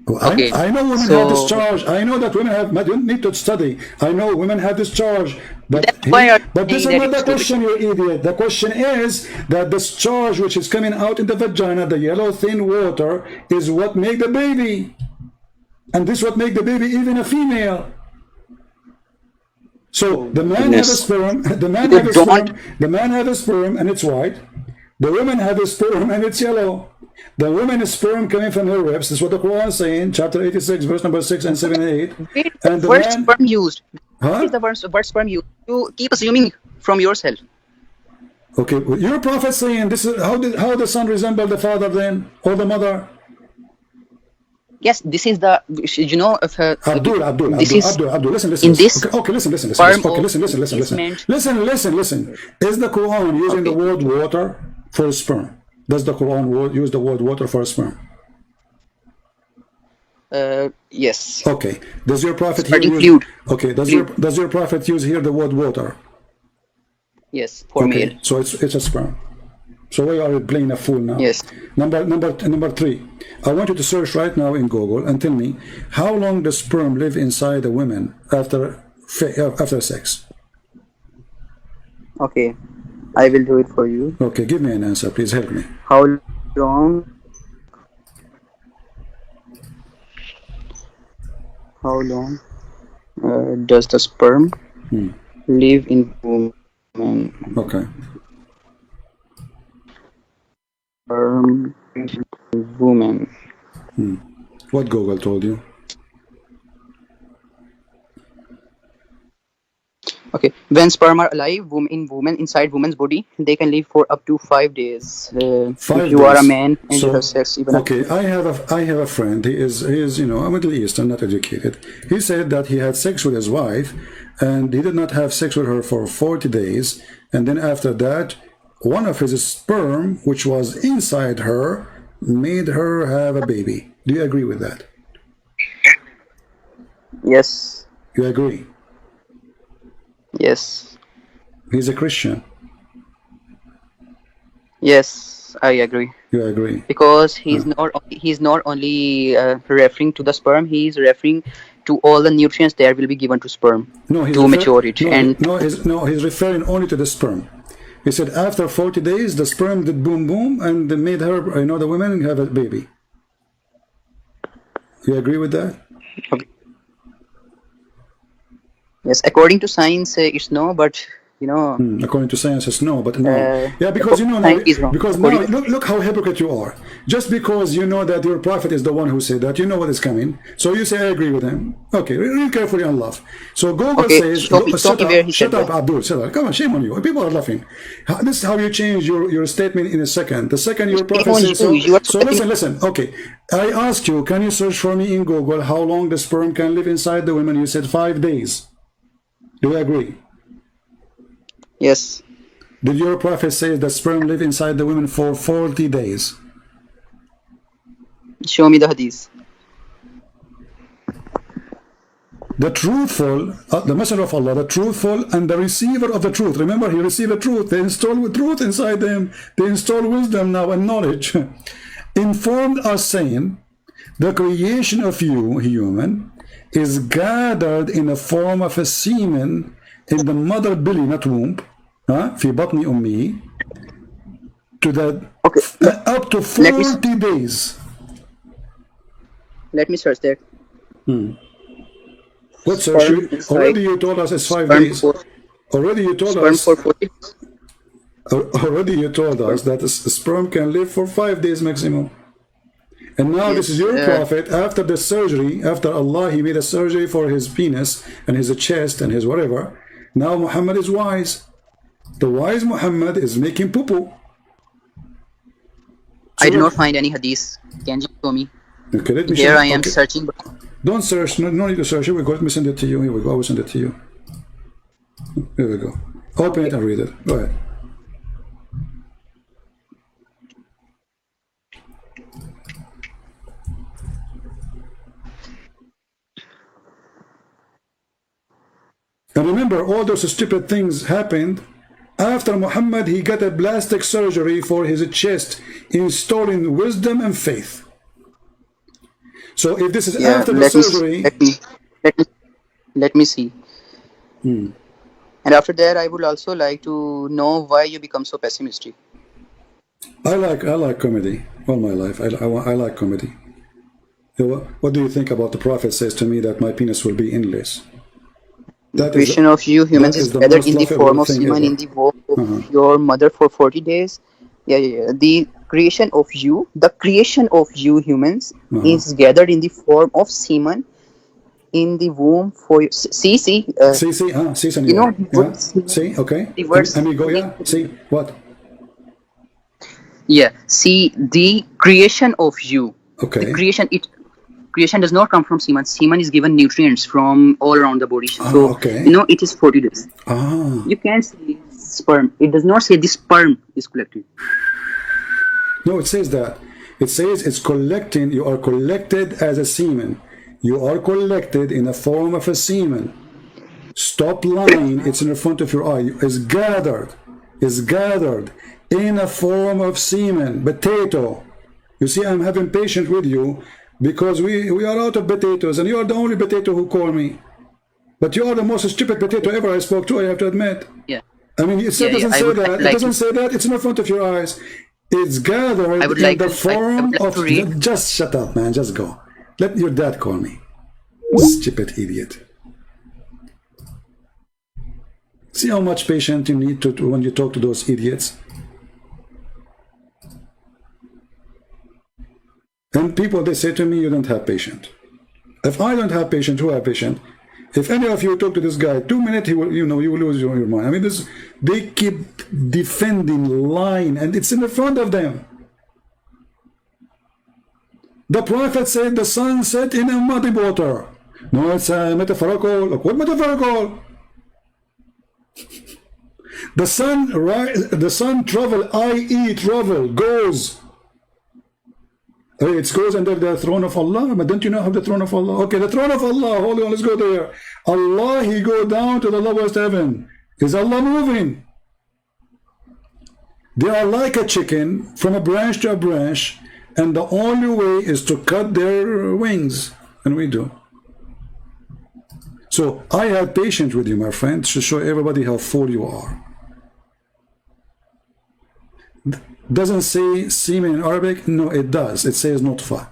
Well, Okay. I know women have discharge. I know that women have. You don't need to study. I know women have discharge. But That's why but this is saying not that the it's question, you idiot. The question is that discharge which is coming out in the vagina, the yellow thin water, is what make the baby, and this what make the baby even a female. So the man has a sperm. The man has a sperm. The man has a sperm and it's white. The woman has a sperm and it's yellow. The woman's sperm coming from her ribs. This is what the Quran is saying, chapter 86, verse number 6 and 7 and 8. And the word man, sperm used. huh? What is the word sperm used? You keep assuming from yourself. Okay, well, your prophet saying this is how the son resemble the father then, or the mother? Yes, this is the Abdul, listen. in this Okay, listen. Okay, sperm listen. is meant. Listen. Is the Quran using the word water for sperm? Does the Quran use the word water for sperm? Yes. Okay. Does your prophet here Spreading use? fluid. Okay. Does your prophet use here the word water? Yes, for Okay. male. So it's a sperm. So why are you playing a fool now? Yes. Number 3. I want you to search right now in Google and tell me how long does sperm live inside a woman after sex? Okay, I will do it for you. Okay, give me an answer, please help me. How long? How long does the sperm live in woman? Okay. Sperm woman. What Google told you? Okay, when sperm are alive inside woman's body, they can live for up to 5 days. 5 if you are a days. man and you have sex, even okay, I have a friend. He is a Middle Eastern, not educated. He said that he had sex with his wife, and he did not have sex with her for 40 days, and then after that, one of his sperm, which was inside her, made her have a baby. Do you agree with that? Yes. You agree? Yes. He's a Christian. Yes, I agree. You agree? Because he's not only referring to the sperm, he's referring to all the nutrients that will be given to sperm No, to mature it. And he's referring only to the sperm. He said after 40 days, the sperm did boom boom and they made her, the women have a baby. You agree with that? okay. Yes, according to science, it's no, but According to science, it's no, but no. Yeah, because science is wrong. because now look how hypocrite you are. Just because you know that your prophet is the one who said that, you know what is coming. So you say, I agree with him. Okay, read carefully and laugh. So Google says, shut up, Abdul, shut up. Come on, shame on you. People are laughing. This is how you change your statement in a second. The second your prophet says so. So listen. Okay, I asked you, can you search for me in Google how long the sperm can live inside the woman? You said 5 days. Do you agree? Yes. Did your prophet say that sperm live inside the women for 40 days? Show me the hadith. The truthful, the messenger of Allah, the truthful and the receiver of the truth. Remember, he received the truth. They install truth inside them. They install wisdom now and knowledge. Informed us saying, the creation of you, human, is gathered in the form of a semen in the mother belly, not womb, في بطن أمه, to the up to 40 days. Let me search that. What search? Already you told us it's 5 days. Already you told us. Already you told us that a sperm can live for 5 days maximum. And now this is your prophet after the surgery, after Allah, he made a surgery for his penis and his chest and his whatever. Now Muhammad is wise. The wise Muhammad is making poo-poo. I do not find any hadith. Can you show me? Okay, let me Here I am searching. Don't search. No need to search. Here we go. Let me send it to you. Here we go. I will send it to you. Here we go. Open it and read it. Go ahead. And remember, all those stupid things happened after Muhammad. He got a plastic surgery for his chest, installing wisdom and faith. So if this is after the surgery, let me see. And after that, I would also like to know why you become so pessimistic. I like comedy all my life. I like comedy. What do you think about the Prophet says to me that my penis will be endless? The creation of you humans is gathered in the form of semen in the womb of your mother for 40 days. The creation of you humans is gathered in the form of semen in the womb for you. See, you know, see, okay. The words, amigo, see, what? Yeah, see, the creation of you. Okay. The creation does not come from semen. Semen is given nutrients from all around the body. So, it is 40 days. You can't say sperm. It does not say the sperm is collected. No, it says that. It says it's collecting. You are collected as a semen. You are collected in the form of a semen. Stop lying. It's in the front of your eye. It's gathered. It's gathered in a form of semen. Potato. You see, I'm having patience with you. Because we are out of potatoes, and you are the only potato who call me. But you are the most stupid potato ever I spoke to, I have to admit. Yeah. I mean, it doesn't say that. It doesn't say that. It's in the front of your eyes. It's gathered in the form of... Just shut up, man. Just go. Let your dad call me. Stupid idiot. See how much patience you need to when you talk to those idiots? And people, they say to me, you don't have patience. If I don't have patience, who have patience? If any of you talk to this guy, 2 minutes, he will, you will lose your mind. I mean, they keep defending, lying, and it's in the front of them. The Prophet said the sun set in a muddy water. No, it's metaphorical. Look, what metaphorical? The sun travel, i.e. travel, goes. It goes under the throne of Allah. But don't you know how the throne of Allah? Okay, the throne of Allah. Hold on, let's go there. Allah, He go down to the lowest heaven. Is Allah moving? They are like a chicken from a branch to a branch, and the only way is to cut their wings, and we do. So I have patience with you, my friend, to show everybody how fool you are. Doesn't say semen in Arabic? No, it does. It says nutfa.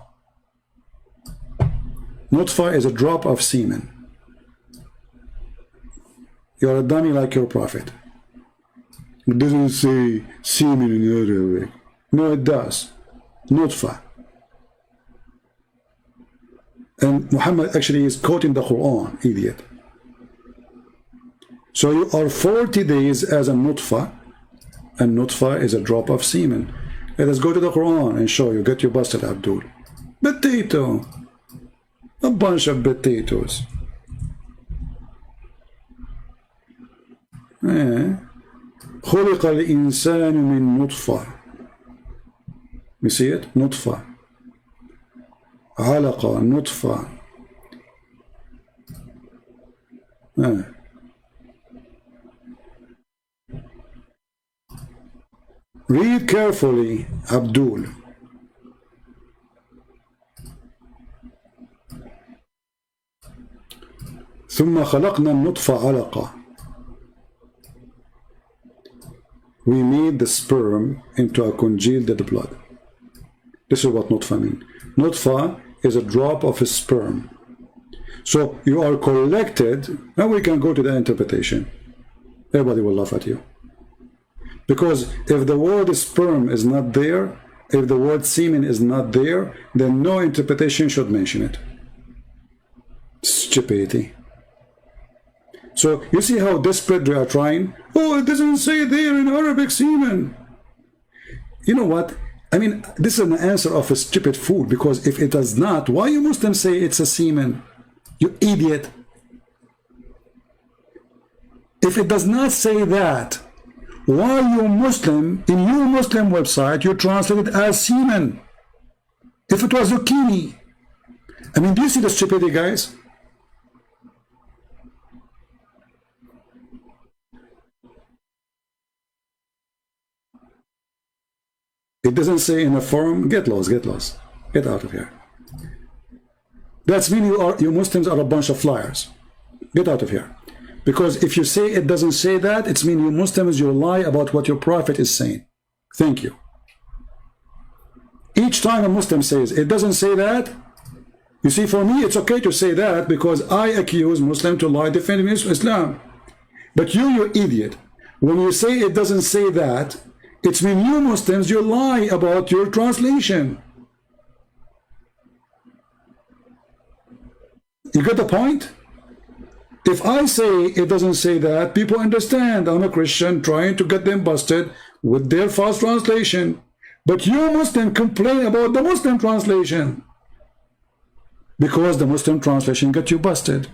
Nutfa is a drop of semen. You're a dummy like your prophet. It doesn't say semen in Arabic. No, it does. Nutfa. And Muhammad actually is quoting the Quran, idiot. So you are 40 days as a nutfa, and nutfa is a drop of semen. Let us go to the Quran and show you. Get you busted, Abdul. Potato. A bunch of potatoes. خلق الإنسان من نطفة. You see it? نطفة. علقة. نطفة. Read carefully, Abdul. ثم خلقنا النطفة علقة. We made the sperm into a congealed blood. This is what nutfa means. Nutfa is a drop of a sperm. So you are collected, and we can go to the interpretation. Everybody will laugh at you. Because if the word sperm is not there, if the word semen is not there, then no interpretation should mention it. Stupidity. So you see how desperate they are trying? Oh, it doesn't say there in Arabic semen. You know what? I mean, this is an answer of a stupid fool, because if it does not, why you Muslims say it's a semen? You idiot. If it does not say that, why you Muslim, in your Muslim website, you translate it as semen? If it was zucchini. I mean, do you see the stupidity, guys? It doesn't say in a forum. Get lost, get lost. Get out of here. That's mean you Muslims are a bunch of liars. Get out of here. Because if you say it doesn't say that, it's mean you Muslims, you lie about what your prophet is saying. Thank you. Each time a Muslim says it doesn't say that, you see, for me it's okay to say that because I accuse Muslim to lie defending Islam. But you idiot, when you say it doesn't say that, it's mean you Muslims, you lie about your translation. You get the point? If I say it doesn't say that, people understand I'm a Christian trying to get them busted with their false translation. But you Muslim complain about the Muslim translation because the Muslim translation got you busted.